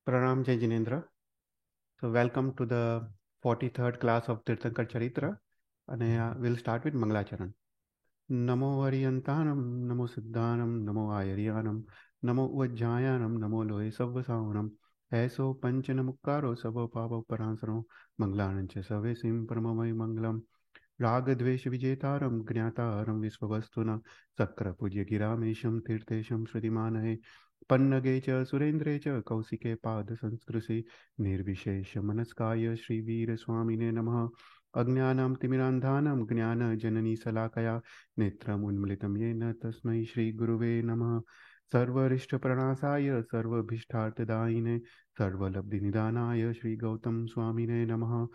Pranam Jai Jinendra. So welcome to the 43rd class of Tirthankar Charitra and we'll start with Mangalacharan. Namo Variyantanam, Namo Siddhanam, Namo Ayaryanam, Namo Uvajjayanam, Namo Lohe Savvasavanam, Aiso Panchanamukaro Savo Pava Paransano, Mangalanancha Savesim Paramamai Mangalam, Raga Dvesh Vijetaram, Gnataram Visvavastuna, Sakra Pujya Giramesham Tirtesham Shridimanahe, Pannage च सुरेन्द्रे च कौशिके पाद संस्कृशि निर्विशेष मनस्काय श्रीवीर स्वामिने नमः अज्ञानं तिमिरान्धानं ज्ञानजननी शलाकया नेत्रमुन्मिलितं येन तस्मै श्रीगुरुवे नमः सर्वरिष्टप्रणाशाय सर्वभीष्टार्थदायिने सर्वलब्धिनिदानाय श्रीगौतम स्वामिने नमः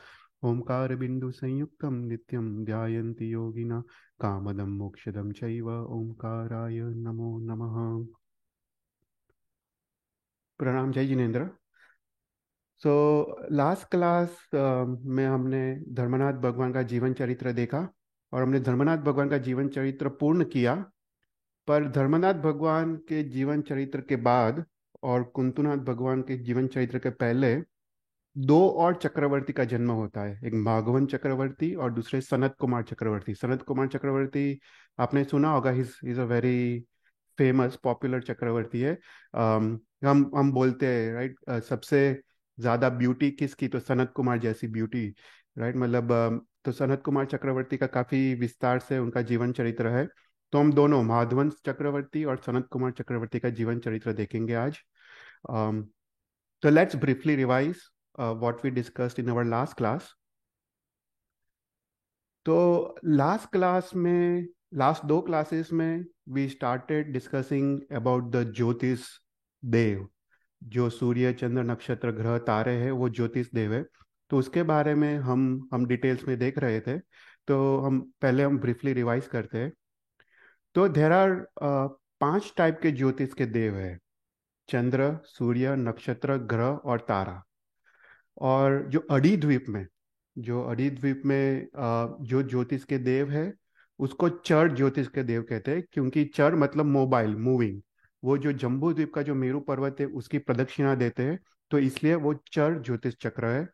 ओंकारबिन्दुसंयुक्तं नित्यं ध्यायन्ति योगिना कामदं मोक्षदं चैव ओंकाराय नमो नमः। प्रणाम जय जिनेन्द्र। सो लास्ट क्लास में हमने धर्मनाथ भगवान का जीवन चरित्र देखा और हमने धर्मनाथ भगवान का जीवन चरित्र पूर्ण किया। पर धर्मनाथ भगवान के जीवन चरित्र के बाद और कुंतुनाथ भगवान के जीवन चरित्र के पहले दो और चक्रवर्ती का जन्म होता है, एक माघवन चक्रवर्ती और दूसरे सनत कुमार चक्रवर्ती। सनत कुमार चक्रवर्ती आपने सुना होगा, his is a very famous popular Chakravarti है। हम बोलते हैं राइट, सबसे ज्यादा ब्यूटी किसकी, तो सनत कुमार जैसी ब्यूटी, राइट। मतलब तो सनत कुमार चक्रवर्ती का काफी विस्तार से उनका जीवन चरित्र है। तो हम दोनों माधवन चक्रवर्ती और सनत कुमार चक्रवर्ती का जीवन चरित्र देखेंगे आज। तो let's briefly revise what we discussed in our last class. तो लास्ट क्लास में, लास्ट दो क्लासेस में we started discussing about the Jyotish Dev. जो सूर्य चंद्र नक्षत्र ग्रह तारे हैं वो ज्योतिष देव है। तो उसके बारे में हम डिटेल्स में देख रहे थे। तो हम ब्रीफली रिवाइज करते हैं। तो देर आर पांच टाइप के ज्योतिष के देव है: चंद्र, सूर्य, नक्षत्र, ग्रह और तारा। और जो अड़ी द्वीप में जो ज्योतिष के देव है उसको चर ज्योतिष के देव कहते हैं, क्योंकि चर मतलब मोबाइल, मूविंग। वो जो जम्बू द्वीप का जो मेरू पर्वत है उसकी प्रदक्षिणा देते हैं, तो इसलिए वो चर ज्योतिष चक्र है।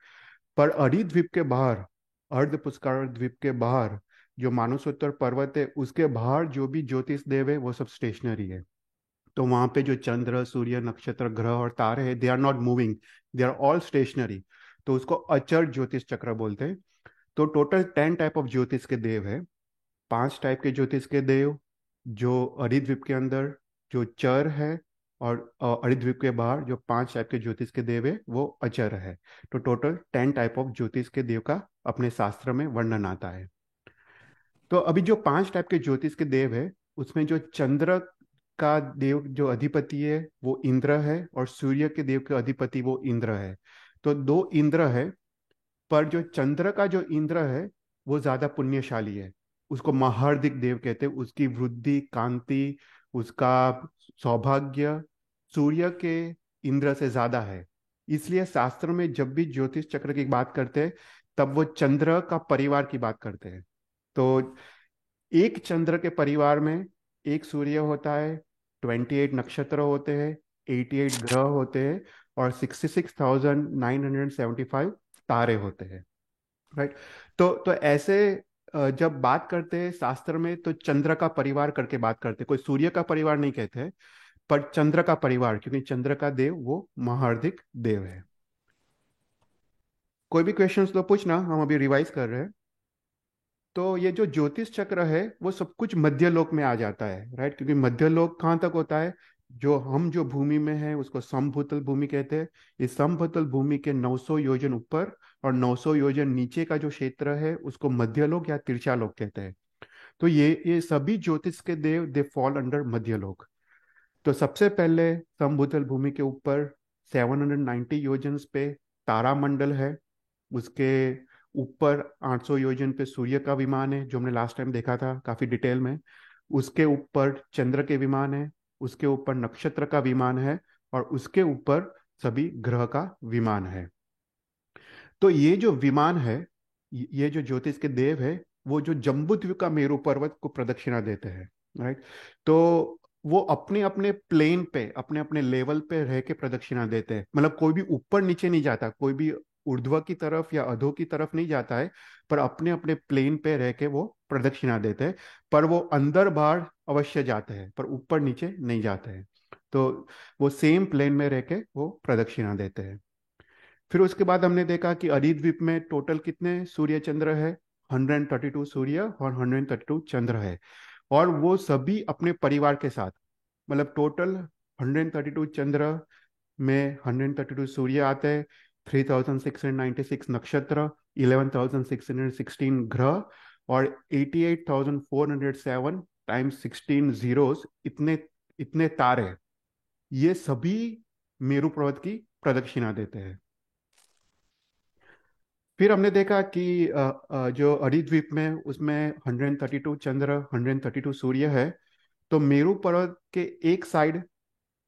पर अड़ी द्वीप के बाहर, अर्ध पुष्कर द्वीप के बाहर जो मानसोत्तर पर्वत है उसके बाहर जो भी ज्योतिष देव है वो सब स्टेशनरी है। तो वहां पे जो चंद्र, सूर्य, नक्षत्र, ग्रह और तारे हैं, they are not moving, they are all stationary. तो उसको अचर ज्योतिष चक्र बोलते हैं। तो टोटल 10 टाइप ऑफ ज्योतिष के देव है। पांच टाइप के ज्योतिष के देव जो अरिद्वीप के अंदर जो चर है, और अरिद्वीप के बाहर जो पांच टाइप के ज्योतिष के देव है वो अचर है। तो टोटल 10 टाइप ऑफ ज्योतिष के देव का अपने शास्त्र में वर्णन आता है। तो अभी जो पांच टाइप के ज्योतिष के देव है उसमें जो चंद्र का देव जो अधिपति है वो इंद्र है, और सूर्य के देव के अधिपति वो इंद्र है। तो दो इंद्र है। पर जो चंद्र का जो इंद्र है वो ज्यादा पुण्यशाली है। उसको महार्दिक देव कहते हैं। उसकी वृद्धि, कांति, उसका सौभाग्य सूर्य के इंद्र से ज्यादा है। इसलिए शास्त्र में जब भी ज्योतिष चक्र की बात करते हैं तब वो चंद्र का परिवार की बात करते हैं। तो एक चंद्र के परिवार में एक सूर्य होता है, 28 नक्षत्र होते हैं, 88 ग्रह होते हैं और 66,975 तारे होते हैं, राइट। तो ऐसे जब बात करते हैं शास्त्र में तो चंद्र का परिवार करके बात करते हैं, कोई सूर्य का परिवार नहीं कहते हैं, पर चंद्र का परिवार, क्योंकि चंद्र का देव वो महार्दिक देव है। कोई भी क्वेश्चंस तो पूछना, हम अभी रिवाइज कर रहे हैं। तो ये जो ज्योतिष चक्र है वो सब कुछ मध्य लोक में आ जाता है, राइट। क्योंकि मध्य लोक कहाँ तक होता है, जो भूमि में है उसको समभूतल भूमि कहते हैं। इस समभूतल भूमि के 900 योजन ऊपर और 900 योजन नीचे का जो क्षेत्र है उसको मध्य लोक या तिरछा लोक कहते हैं। तो ये सभी ज्योतिष के देव दे फॉल अंडर मध्य लोक। तो सबसे पहले समभूतल भूमि के ऊपर 790 योजन पे तारामंडल है। उसके ऊपर 800 योजन पे सूर्य का विमान है, जो हमने लास्ट टाइम देखा था काफी डिटेल में। उसके ऊपर चंद्र के विमान है, उसके ऊपर नक्षत्र का विमान है, और उसके ऊपर सभी ग्रह का विमान है। तो ये जो विमान है, ये जो ज्योतिष के देव है, वो जो जम्बूद्वीप का मेरू पर्वत को प्रदक्षिणा देते हैं, राइट। तो वो अपने अपने प्लेन पे, अपने अपने लेवल पे रह के प्रदक्षिणा देते हैं। मतलब कोई भी ऊपर नीचे नहीं जाता, कोई भी ऊर्ध्व की तरफ या अधो की तरफ नहीं जाता है, पर अपने अपने प्लेन पे रह के वो प्रदक्षिणा देते हैं। पर वो अंदर बाहर अवश्य जाते हैं, पर ऊपर नीचे नहीं जाते हैं। तो वो सेम प्लेन में रह के वो प्रदक्षिणा देते हैं। फिर उसके बाद हमने देखा कि अरिद्वीप में टोटल कितने सूर्य चंद्र है। 132 सूर्य और 132 चंद्र है। और वो सभी अपने परिवार के साथ, मतलब टोटल 132 चंद्र में 132 सूर्य आते हैं, 3696 नक्षत्र, 11616 ग्रह, और 88407 टाइम्स 16 जीरोस, इतने इतने तारे, ये सभी मेरु पर्वत की प्रदक्षिणा देते हैं। फिर हमने देखा कि जो अरिद्वीप में, उसमें 132 चंद्र, 132 सूर्य है। तो मेरु पर्वत के एक side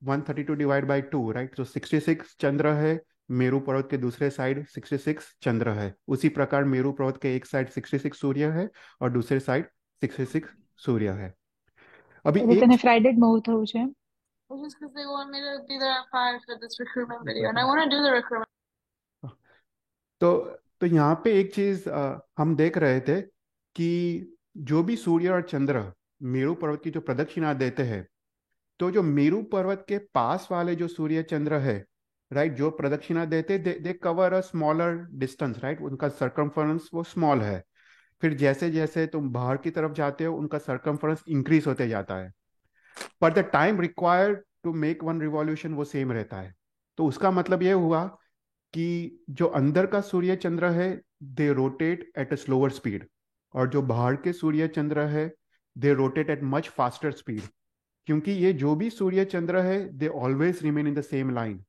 132 divide by two, right, तो 66 चंद्र है। मेरु पर्वत के दूसरे साइड 66 चंद्र है। उसी प्रकार मेरु पर्वत के एक साइड 66 सूर्य है और दूसरे साइड 66 सूर्य है। अभी એટલે एक તને ફ્રાઇડે જ મૂવ થવું છે? Well, just because they want me to be there at 5 for this recruitment video, and I want to do the recruitment. तो तो यहाँ पे एक चीज हम देख रहे थे कि जो भी सूर्य और चंद्र मेरु पर्वत की जो प्रदक्षिणा देते हैं, तो जो मेरु पर्वत के पास वाले जो सूर्य चंद्र है, राइट, जो प्रदक्षिणा देते, they cover a smaller distance, right, उनका सरकमफरेंस वो स्मॉल है। फिर जैसे जैसे तुम बाहर की तरफ जाते हो, उनका सरकमफरेंस इंक्रीज होते जाता है, पर the time required to make one revolution वो सेम रहता है। तो उसका मतलब ये हुआ कि जो अंदर का सूर्य चंद्र है, they rotate at a slower speed, और जो बाहर के सूर्य चंद्र है, they rotate at much faster speed. क्योंकि ये जो भी सूर्य चंद्र है, they always remain in the same line.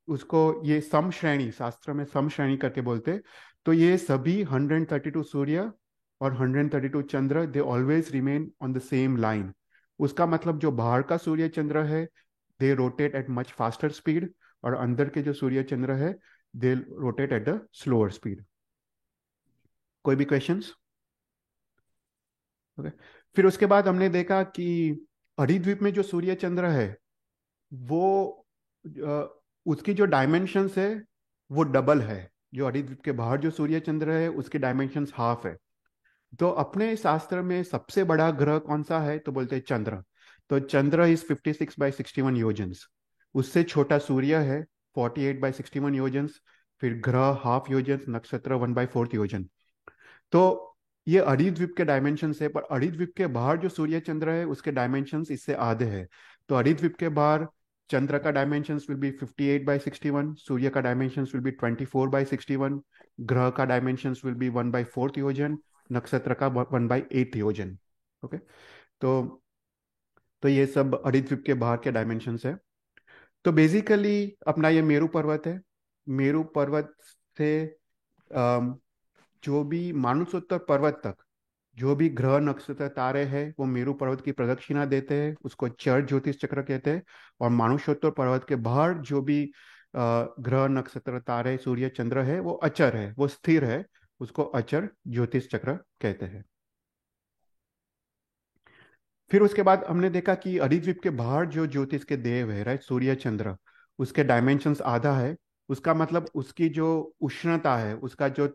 उसको ये सम श्रेणी, शास्त्र में सम श्रेणी करके बोलते। तो ये सभी 132 सूर्य और 132 चंद्र, they always remain on the same line. उसका मतलब जो बाहर का सूर्य चंद्र है, they rotate at much faster speed, और अंदर के जो सूर्य चंद्र है, they rotate at the slower speed. कोई भी क्वेश्चंस? ओके। फिर उसके बाद हमने देखा कि हरिद्वीप में जो सूर्य चंद्र है, वो उसकी जो डायमेंशंस है वो डबल है। जो हरिद्वीप के बाहर जो सूर्य चंद्र है, उसके डायमेंशंस हाफ है। तो अपने शास्त्र में सबसे बड़ा ग्रह कौन सा है, तो बोलते हैं चंद्र। तो चंद्र इज 56/61 योजन्स। उससे छोटा सूर्य है 48/61 योजन्स। फिर ग्रह हाफ योजन, नक्षत्र 1/4 योजन। तो ये अरिद्वीप के डायमेंशंस है, पर अरिद्वीप के बाहर जो सूर्य चंद्र है, उसके डायमेंशंस इससे आधे हैं। तो अरिद्वीप के बाहर चंद्र का डायमेंशंस विल बी 58/61, सूर्य का डायमेंशंस विल बी 24/61, ग्रह का डायमेंशंस विल बी 1/4 योजन, नक्षत्र का 1/8 योजन। ओके। तो तो ये सब हरिद्वीप के बाहर के डायमेंशंस है। तो बेसिकली अपना ये मेरु पर्वत है। मेरु पर्वत से अम, जो भी मानसोत्तर पर्वत तक जो भी ग्रह नक्षत्र तारे हैं, वो मेरु पर्वत की प्रदक्षिणा देते हैं, उसको चर ज्योतिष चक्र कहते हैं। और मानुष्योत्तर पर्वत के बाहर जो भी ग्रह नक्षत्र तारे सूर्य चंद्र है, वो अचर है, वो स्थिर है, उसको अचर ज्योतिष चक्र कहते हैं। फिर उसके बाद हमने देखा कि अरिद्वीप के बाहर जो ज्योतिष के देव है, राइट, सूर्य चंद्र, उसके डायमेंशंस आधा है। उसका मतलब उसकी जो उष्णता है, उसका जो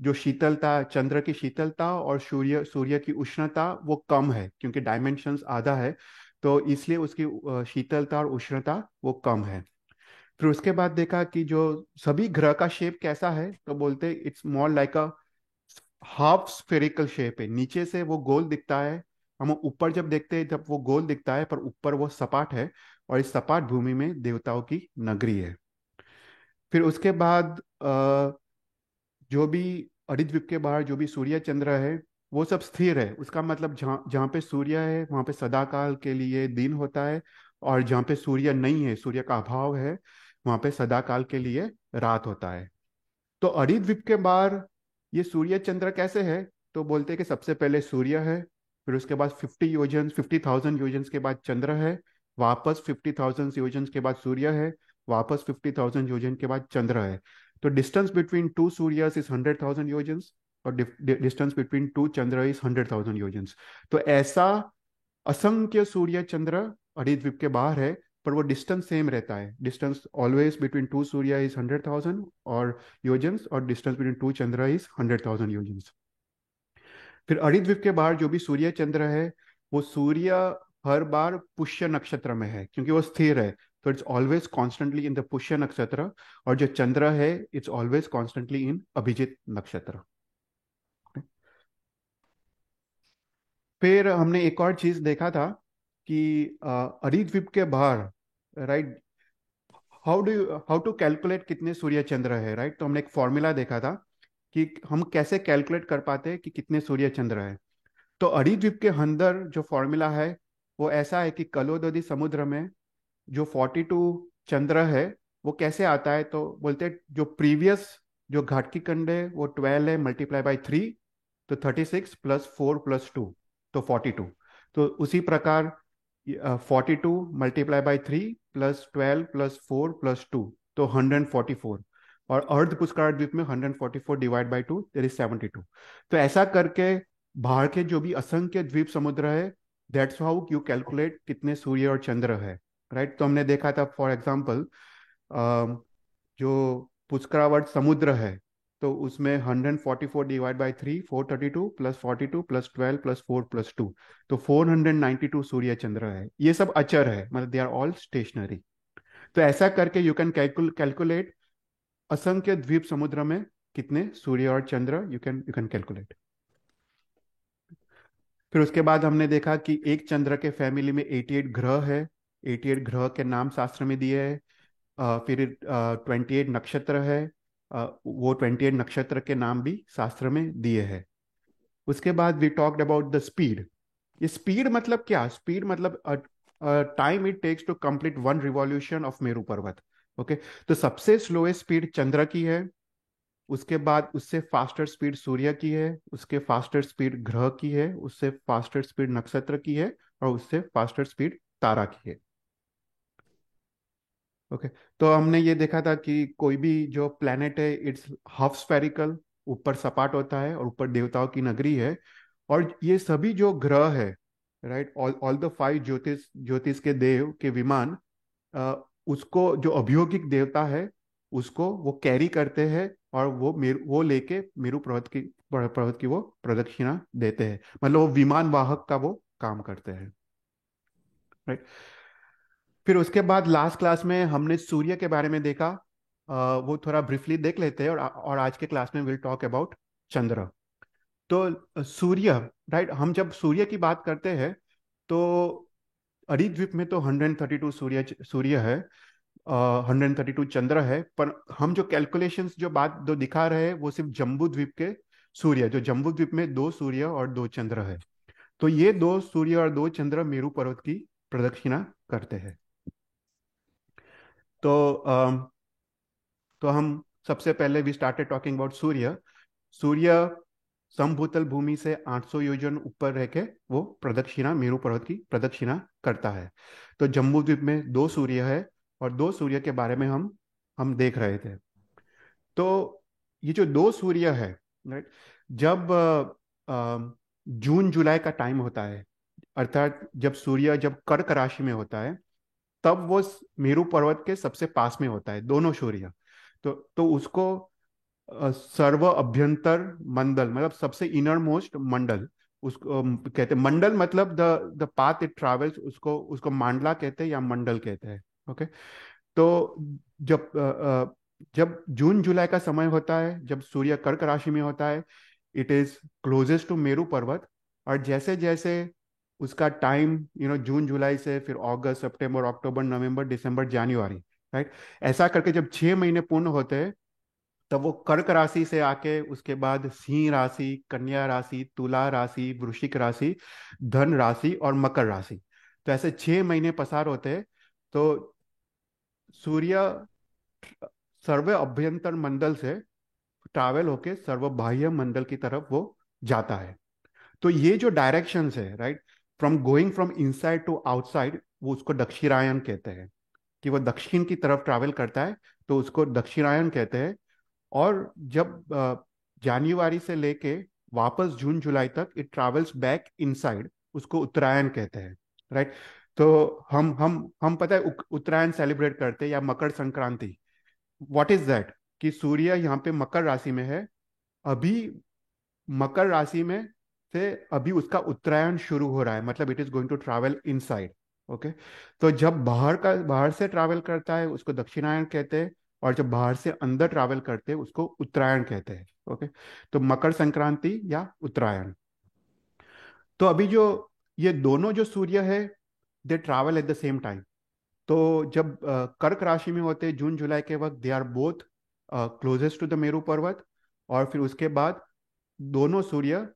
जो शीतलता, चंद्र की शीतलता और सूर्य सूर्य की उष्णता वो कम है, क्योंकि डायमेंशंस आधा है। तो इसलिए उसकी शीतलता और उष्णता वो कम है। फिर उसके बाद देखा कि जो सभी ग्रह का शेप कैसा है, तो बोलते it's more like a half spherical shape है। नीचे से वो गोल दिखता है, हम ऊपर जब देखते हैं तब वो गोल दिखता है, पर ऊपर वो सपाट है। और इस सपाट भूमि में देवताओं की नगरी है। फिर उसके बाद जो भी हरिद्वीप के बाहर जो भी सूर्य चंद्र है, वो सब स्थिर है। उसका मतलब जहाँ जहाँ पे सूर्य है, वहाँ पे सदाकाल के लिए दिन होता है। और जहाँ पे सूर्य नहीं है, सूर्य का अभाव है, वहाँ पे सदाकाल के लिए रात होता है। तो अरिद्वीप के बाहर ये सूर्य चंद्र कैसे है, तो बोलते हैं कि सबसे पहले सूर्य है, फिर उसके बाद 50,000 योजन के बाद चंद्र है, वापस 50,000 योजन के बाद सूर्य है, वापस 50,000 योजन के बाद चंद्र है। तो डिस्टेंस बिटवीन टू सूर्यस इज 100,000 योजन्स, और distance between to Chandra is 100,000 योजन्स। तो ऐसा असंख्य सूर्य चंद्र द्वीप के बाहर है, पर वो डिस्टेंस सेम रहता है। Distance always between two Surya is 100,000 और योजन्स, और distance between to Chandra is 100,000 योजन्स। फिर द्वीप के बाहर जो भी सूर्य चंद्र है, वो सूर्य हर बार पुष्य नक्षत्र में है, क्योंकि वो स्थिर है, तो it's always constantly in the Pushya nakshatra. और जो चंद्र है, it's always constantly in Abhijit nakshatra. फिर हमने एक और चीज देखा था कि द्वीप के बाहर, राइट, हाउ टू कैलकुलेट कितने सूर्य चंद्र है, राइट। तो हमने एक फॉर्मूला देखा था कि हम कैसे कैलकुलेट कर पाते हैं कि कितने सूर्य चंद्र है। तो द्वीप के अंदर जो फॉर्मूला है वो ऐसा है कि कलोदधी समुद्र में जो 42 चंद्र है वो कैसे आता है, तो बोलते हैं जो प्रीवियस जो घाटकी खंड है वो 12 है, मल्टीप्लाई बाई 3, तो 36 प्लस 4 प्लस 2, तो 42। तो उसी प्रकार 42 multiply by 3 plus 12 plus 4 plus 2, तो 144। और अर्ध पुष्कर द्वीप में 144 डिवाइड बाई 2 देर इज 72। तो ऐसा करके बाहर के जो भी असंख्य द्वीप समुद्र है, दैट्स हाउ यू कैलकुलेट कितने सूर्य और चंद्र है, राइट। तो हमने देखा था फॉर एग्जाम्पल जो पुष्करावर्त समुद्र है, तो उसमें 144 divide by 3 432 plus 42 plus 12 plus 4 plus 2, तो 492 सूर्य चंद्र है। ये सब अचर है, मतलब दे आर ऑल स्टेशनरी। तो ऐसा करके यू कैन कैलकुलेट असंख्य द्वीप समुद्र में कितने सूर्य और चंद्र यू कैन कैलकुलेट। फिर उसके बाद हमने देखा कि एक चंद्र के फैमिली में 88 ग्रह है। 88 ग्रह के नाम शास्त्र में दिए हैं। फिर 28 नक्षत्र है। वो 28 नक्षत्र के नाम भी शास्त्र में दिए हैं। उसके बाद we talked about the speed. ये स्पीड मतलब क्या? स्पीड मतलब time it takes to complete one revolution of Meru Parvat. Okay, तो सबसे स्लोएस्ट स्पीड चंद्र की है। उसके बाद उससे फास्टर स्पीड सूर्य की है। उसके फास्टर स्पीड ग्रह की है। उससे फास्टर स्पीड नक्षत्र की है। और उससे फास्टर स्पीड तारा की है। ओके, तो हमने ये देखा था कि कोई भी जो प्लेनेट है इट्स हाफ स्फेरिकल, ऊपर सपाट होता है और ऊपर देवताओं की नगरी है। और ये सभी जो ग्रह है, राइट, ऑल ऑल द 5 ज्योतिष ज्योतिष के देव के विमान, उसको जो अभियोगिक देवता है उसको वो कैरी करते हैं, और वो लेके मेरू पर्वत की वो प्रदक्षिणा देते हैं, मतलब वो विमान वाहक का वो काम करते हैं, राइट। फिर उसके बाद लास्ट क्लास में हमने सूर्य के बारे में देखा। वो थोड़ा ब्रीफली देख लेते हैं, और आज के क्लास में विल टॉक अबाउट चंद्र। तो सूर्य, राइट, हम जब सूर्य की बात करते हैं तो द्वीप में तो 132 सूर्य है, 132 चंद्र है। पर हम जो कैलकुलेशंस जो बात जो दिखा रहे हैं वो सिर्फ जम्बू द्वीप के सूर्य, जो जम्बू द्वीप में 2 सूर्य और 2 चंद्र है। तो ये 2 सूर्य और 2 चंद्र मेरू पर्वत की प्रदक्षिणा करते हैं। तो तो हम सबसे पहले वी स्टार्टेड टॉकिंग अबाउट सूर्य। सूर्य समभूतल भूमि से 800 योजन ऊपर रह के वो प्रदक्षिणा, मेरू पर्वत की प्रदक्षिणा करता है। तो जम्बू द्वीप में 2 सूर्य है, और 2 सूर्य के बारे में हम देख रहे थे। तो ये जो 2 सूर्य है, राइट, जब जून जुलाई का टाइम होता है, अर्थात जब सूर्य जब कर्क राशि में होता है, तब वो मेरू पर्वत के सबसे पास में होता है, दोनों सूर्य। तो उसको सर्व अभ्यंतर मंडल, मतलब सबसे इनर मोस्ट मंडल, उसको कहते हैं। मंडल मतलब द पाथ इट ट्रैवल्स, उसको उसको मांडला कहते हैं या मंडल कहते हैं। ओके, तो जब जब जून जुलाई का समय होता है, जब सूर्य कर्क राशि में होता है, it is closest to Meru Parvat. और जैसे जैसे उसका टाइम, जून जुलाई से फिर अगस्त सितंबर अक्टूबर नवंबर दिसंबर जनवरी, राइट, ऐसा करके जब 6 महीने पूर्ण होते हैं, तब वो कर्क राशि से आके उसके बाद सिंह राशि, कन्या राशि, तुला राशि, वृश्चिक राशि, धन राशि और मकर राशि। तो ऐसे 6 महीने पसार होते हैं। तो सूर्य सर्व अभ्यंतर मंडल से ट्रैवल होके सर्व बाह्य मंडल की तरफ वो जाता है। तो ये जो डायरेक्शंस है, right, from going from inside to outside, वो उसको दक्षिणायन कहते हैं, कि वो दक्षिण की तरफ ट्रैवल करता है, तो उसको दक्षिणायन कहते हैं। और जब जनवरी से लेके वापस जून जुलाई तक इट ट्रैवल्स बैक इनसाइड, उसको उत्तरायण कहते हैं, राइट। तो हम पता है उत्तरायण सेलिब्रेट करते हैं या Makar Sankranti. What is that? कि सूर्य यहाँ पे मकर राशि में है अभी, मकर राशि में से अभी उसका उत्तरायण शुरू हो रहा है, मतलब it is going to travel inside. Okay. तो जब बाहर से ट्रैवल करता है उसको दक्षिणायन कहते हैं, और जब बाहर से अंदर ट्रैवल करते हैं उसको उत्तरायण कहते हैं। ओके। तो मकर संक्रांति या उत्तरायण। तो अभी जो ये दोनों जो सूर्य है, दे travel at the same time. तो जब कर्क राशि में होते हैं जून जुलाई के वक्त, they are both closest to the Meru Parvat. और फिर उसके बाद दोनों सूर्य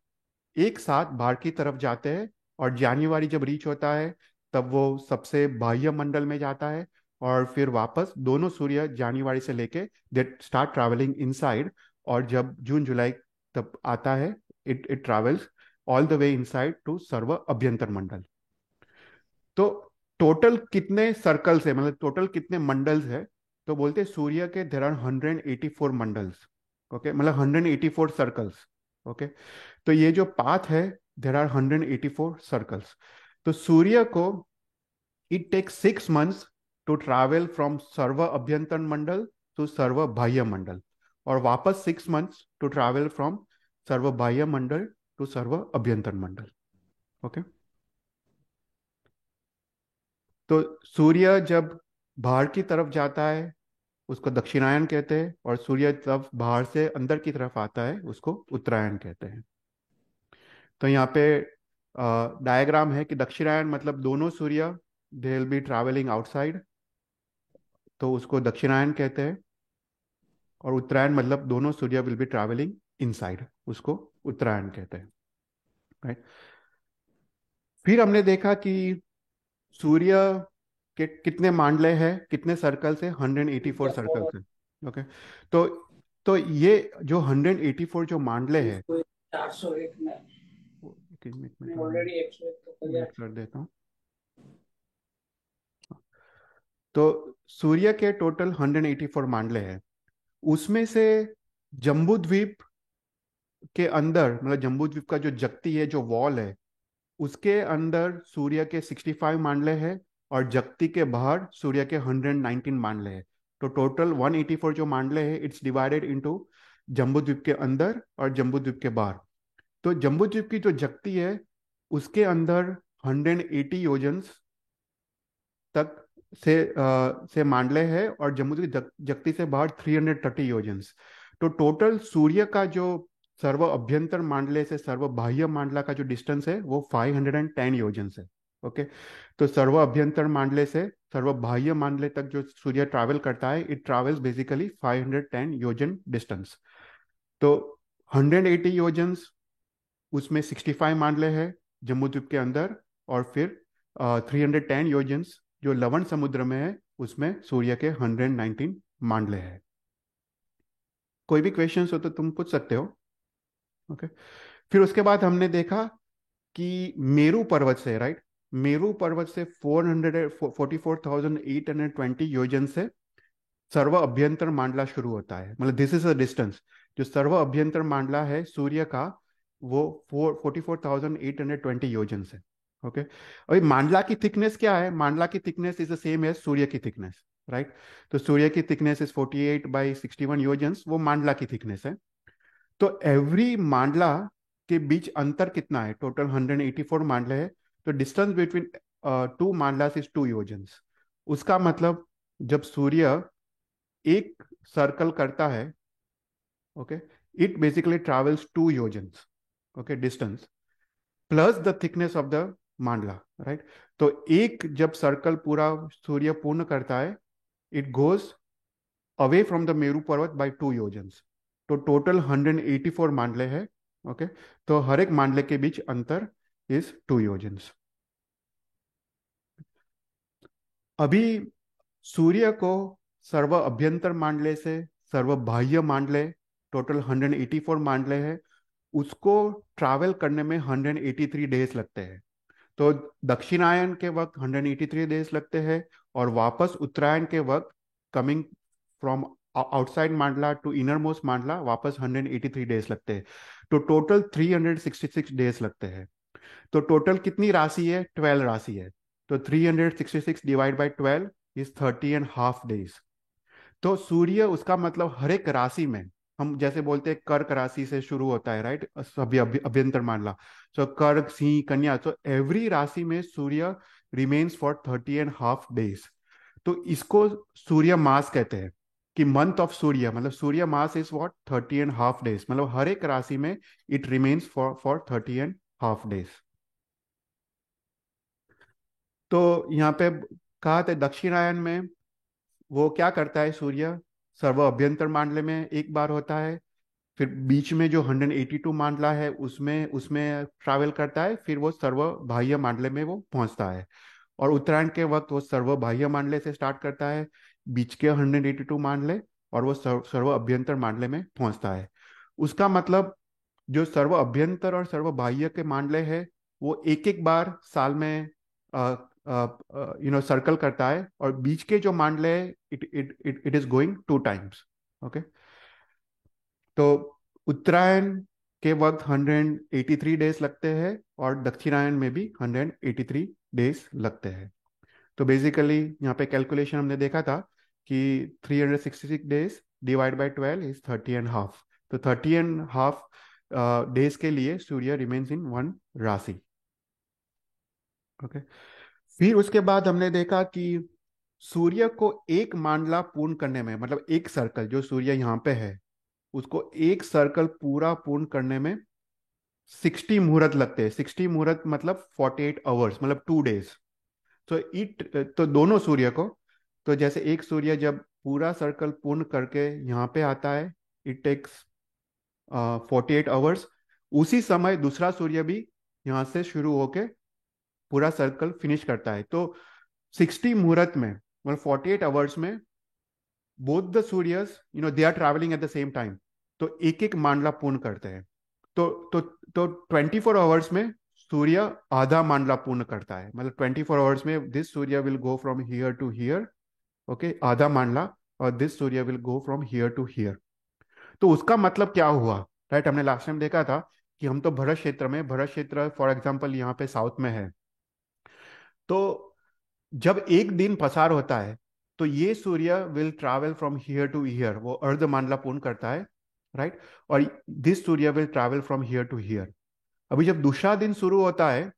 एक साथ बाहर की तरफ जाते हैं, और जनवरी जब रीच होता है तब वो सबसे बाह्य मंडल में जाता है। और फिर वापस दोनों सूर्य जनवरी से लेके दे स्टार्ट ट्रैवलिंग इनसाइड। और जब जून जुलाई तब आता है, it it travels all the way inside to sarva abhyantar mandal. तो टोटल कितने सर्कल्स है, मतलब टोटल कितने मंडल्स है? तो बोलते हैं सूर्य के देर आर 184 मंडल्स। ओके, मतलब 184 सर्कल्स। ओके। तो ये जो पाथ है, देर आर 184 सर्कल्स। तो सूर्य को it takes 6 months to travel from sarva abhyantar mandal to sarva bahya mandal, और वापस 6 months to travel from sarva bahya mandal to sarva abhyantar Mandal. Okay. तो सूर्य जब बाहर की तरफ जाता है उसको दक्षिणायन कहते हैं, और सूर्य जब बाहर से अंदर की तरफ आता है उसको उत्तरायण कहते हैं। तो यहाँ पे डायग्राम है कि दक्षिणायन मतलब दोनों सूर्य they will be travelling outside, तो उसको दक्षिणायन कहते हैं। और उत्तरायण मतलब दोनों सूर्य विल बी ट्रैवलिंग इनसाइड, उसको उत्तरायण कहते हैं। राइट। फिर हमने देखा कि सूर्य के कितने मांडले हैं, कितने सर्कल्स है, 184 सर्कल्स है। ओके। तो तो ये जो 184 जो मांडले हैं, 401 में एक मिनट में मैं थोड़ा ऑलरेडी 101 तो कर मिनट कर देता हूँ। तो सूर्य के टोटल 184 मांडले हैं। उसमें से जम्बू द्वीप के अंदर, मतलब जम्बू द्वीप का जो जगती है, जो वॉल है, उसके अंदर सूर्य के 65 मांडले हैं, और जगती के बाहर सूर्य के 119 मांडले हैं। तो टोटल 184 जो मांडले हैं, इट्स डिवाइडेड इनटू जम्बू द्वीप के अंदर और जम्बू द्वीप के बाहर। तो जम्बू द्वीप की जो जगती है उसके अंदर 180 योजन्स तक से मांडले है, और जम्मू की जगती से बाहर 330 योजन्स। तो टोटल सूर्य का जो सर्व अभ्यंतर मांडले से सर्व बाह्य मांडला का जो डिस्टेंस है वो 510 योजन्स है। ओके। तो सर्व अभ्यंतर मांडले से सर्व बाह्य मांडले तक जो सूर्य ट्रैवल करता है, इट ट्रैवल्स बेसिकली 510 योजन डिस्टेंस। तो 180 योजन्स, उसमें 65 मांडले हैं जम्मू द्वीप के अंदर, और फिर 310 योजन्स जो लवण समुद्र में है, उसमें सूर्य के 119 मांडले हैं। कोई भी क्वेश्चंस हो तो तुम पूछ सकते हो। ओके। फिर उसके बाद हमने देखा कि मेरू पर्वत से, राइट, मेरू पर्वत से 444,820 योजन से सर्व अभ्यंतर मांडला शुरू होता है, मतलब दिस इज अ डिस्टेंस। जो सर्व अभ्यंतर मांडला है सूर्य का, वो 44,820 योजन है। ओके। अभी मांडला की थिकनेस क्या है? मांडला की thickness is the same as सूर्य की थिकनेस, राइट। तो सूर्य की थिकनेस इज 48/61 योजन, वो मांडला की थिकनेस है। तो एवरी मांडला के बीच अंतर कितना है? टोटल 184 मांडले है, तो distance between two mandala is 2 yojanas. उसका मतलब जब सूर्य एक सर्कल करता है, okay, it basically travels 2 yojanas, okay, distance plus the thickness of the mandala, right. तो एक जब सर्कल पूरा सूर्य पूर्ण करता है, it goes away from the Meru parvat bye 2 योजन्स। तो टोटल 184 मांडले है। ओके। तो हर एक मांडले के बीच अंतर इज 2 योजन्स। अभी सूर्य को सर्व अभ्यंतर मांडले से सर्व बाह्य मांडले, टोटल 184 मांडले है, उसको ट्रैवल करने में 183 डेज लगते हैं। तो दक्षिणायन के वक्त 183 डेज लगते हैं, और वापस उत्तरायण के वक्त कमिंग फ्रॉम आउटसाइड मांडला टू इनर मोस्ट मांडला वापस 183 डेज लगते हैं। तो टोटल 366 डेज लगते हैं। तो टोटल कितनी राशि है? 12 राशि है। तो 366 डिवाइड बाई 12 इज 30.5 days। तो सूर्य उसका मतलब हर एक राशि में, हम जैसे बोलते हैं कर्क राशि से शुरू होता है, राइट, सभी अभ्यंतर मामला। सो कर्क, सिंह, कन्या, तो एवरी राशि में सूर्य रिमेन्स फॉर 30.5 days। तो इसको सूर्य मास कहते हैं, कि मंथ ऑफ सूर्य, मतलब सूर्य मास इज व्हाट 30.5 days, मतलब हर एक राशि में इट रिमेन्स फॉर 30.5 days। तो यहाँ पे कहा था दक्षिणायन में वो क्या करता है सूर्य, सर्व अभ्यंतर मांडले में एक बार होता है, फिर बीच में जो 182 मांडला है उसमें उसमें ट्रैवल करता है, फिर वो सर्व बाह्य मांडले में वो पहुंचता है। और उत्तरायण के वक्त वो सर्व बाह्य मांडले से स्टार्ट करता है, बीच के 182 मांडले, और वो सर्व अभ्यंतर मांडले में पहुंचता है। उसका मतलब जो सर्व अभ्यंतर और सर्व बाह्य के मांडले हैं वो एक एक बार साल में सर्कल करता है, और बीच के जो मांडले है it it it it is going 2 times। Okay, तो उत्तरायण के वक्त 183 days लगते हैं, और दक्षिणायन में भी 183 days लगते हैं। तो बेसिकली यहाँ पे कैलकुलेशन हमने देखा था कि 366 days डिवाइड बाई 12 इज 30.5। तो 30.5 days के लिए सूर्य रिमेन्स इन वन राशि। ओके, फिर उसके बाद हमने देखा कि सूर्य को एक मांडला पूर्ण करने में, मतलब एक सर्कल जो सूर्य यहाँ पे है उसको एक सर्कल पूरा पूर्ण करने में 60 मुहूर्त लगते हैं। 60 मुहूर्त मतलब 48 hours, मतलब 2 days। तो दोनों सूर्य को, तो जैसे एक सूर्य जब पूरा सर्कल पूर्ण करके यहाँ पे आता है, इट टेक्स 48 hours। उसी समय दूसरा सूर्य भी यहाँ से शुरू होके पूरा सर्कल फिनिश करता है। तो 60 मुहूर्त में, मतलब 48 hours में, both the suryas they are travelling at the same time, तो एक एक मांडला पूर्ण करते हैं। तो तो तो 24 hours में सूर्य आधा मांडला पूर्ण करता है, मतलब 24 hours में this Surya will go from here to here, okay, आधा मांडला, और this Surya will go from here to here. तो उसका मतलब क्या हुआ, राइट, हमने लास्ट टाइम देखा था कि हम तो भरत क्षेत्र में, भरत क्षेत्र फॉर एग्जाम्पल यहाँ पे साउथ में है, तो जब एक दिन पसार होता है तो ये सूर्य will travel from here to here, वो अर्ध मांडला पूर्ण करता है, राइट, और this Surya will travel from here to here. अभी जब दूसरा दिन शुरू होता है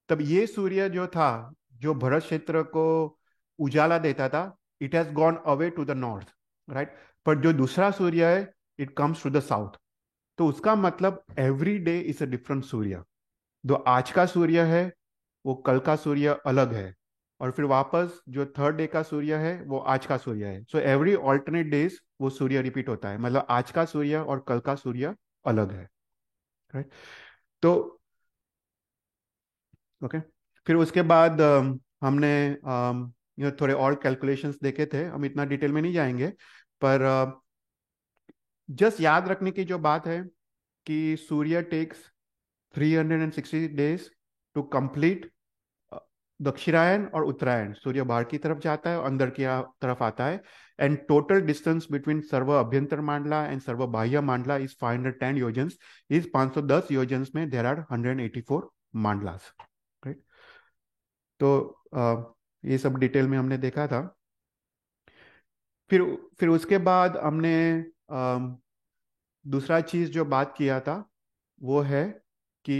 तब ये सूर्य जो था, जो भरत क्षेत्र को उजाला देता था, it has gone away to the north, right, पर जो दूसरा सूर्य है it comes to the south. तो उसका मतलब every day is a different surya. जो आज का सूर्य है वो कल का सूर्य अलग है, और फिर वापस जो थर्ड डे का सूर्य है वो आज का सूर्य है। सो एवरी ऑल्टरनेट डेज वो सूर्य रिपीट होता है, मतलब आज का सूर्य और कल का सूर्य अलग है, राइट। तो ओके, फिर उसके बाद हमने थोड़े और कैलकुलेशंस देखे थे, हम इतना डिटेल में नहीं जाएंगे, पर जस्ट याद रखने की जो बात है कि सूर्य टेक्स 360 days टू कंप्लीट दक्षिणायन और उत्तरायण। सूर्य बाहर की तरफ जाता है और अंदर की तरफ आता है, एंड टोटल डिस्टेंस बिटवीन सर्व अभ्यंतर मांडला एंड सर्व बाह्य मांडला इज 510 योजन, इज 510 योजन में देर आर 184 मांडलास, राइट। तो ये सब डिटेल में हमने देखा था। फिर फिर उसके बाद हमने दूसरा चीज जो बात किया था वो है कि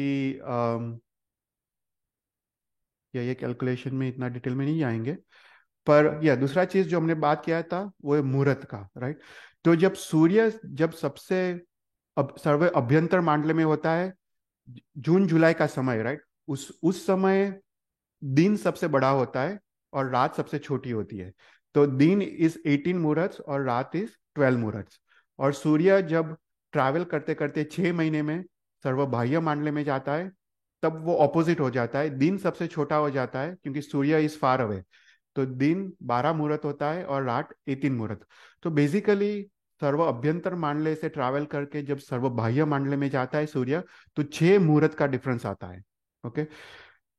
ये कैलकुलेशन में इतना डिटेल में नहीं आएंगे, पर यह दूसरा चीज जो हमने बात किया था वो है मुहूर्त का, राइट। तो जब सूर्य जब सबसे सर्व अभ्यंतर मांडले में होता है, जून जुलाई का समय, राइट, उस समय दिन सबसे बड़ा होता है और रात सबसे छोटी होती है। तो दिन इज 18 मुहूर्त और रात इज 12 मुहूर्त। और सूर्य जब ट्रैवल करते करते 6 महीने में सर्व बाह्य मांडले में जाता है तब वो ऑपोजिट हो जाता है, दिन सबसे छोटा हो जाता है क्योंकि सूर्य इज फार अवे। तो दिन 12 मुहूर्त होता है और रात 18 मुहूर्त। तो बेसिकली सर्व अभ्यंतर मांडले से ट्रैवल करके जब सर्व बाह्य मांडले में जाता है सूर्य, तो 6 मुहूर्त का डिफरेंस आता है। ओके,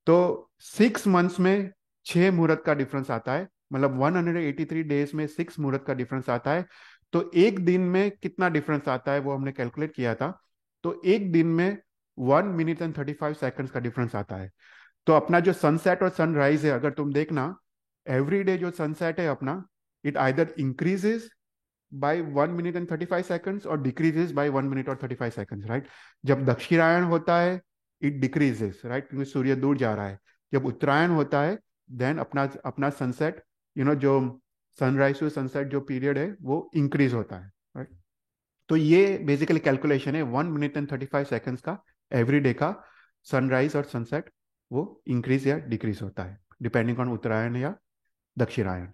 तो 6 मंथ्स में 6 मुहूर्त का डिफरेंस आता है, मतलब 183 days में 6 मुहूर्त का डिफरेंस आता है। तो एक दिन में कितना डिफरेंस आता है वो हमने कैलकुलेट किया था। तो एक दिन में 1 minute and 35 seconds का डिफरेंस आता है। तो अपना जो सनसेट और सनराइज है, अगर तुम देखना, एवरी डे जो सनसेट है अपना, it either increases by 1 minute and 35 seconds और डिक्रीजेज बाय 1 minute और 35 seconds, राइट? जब दक्षिणायन होता है, इट डिक्रीजेस, राइट, क्योंकि सूर्य दूर जा रहा है। जब उत्तरायण होता है, देन अपना अपना सनसेट, जो सनराइज टू सनसेट जो पीरियड है वो इंक्रीज होता है, राइट? तो ये बेसिकली कैलकुलेशन है 1 minute and 35 seconds का, एवरी डे का सनराइज और सनसेट वो इंक्रीज या डिक्रीज होता है डिपेंडिंग ऑन उत्तरायण या दक्षिणायन।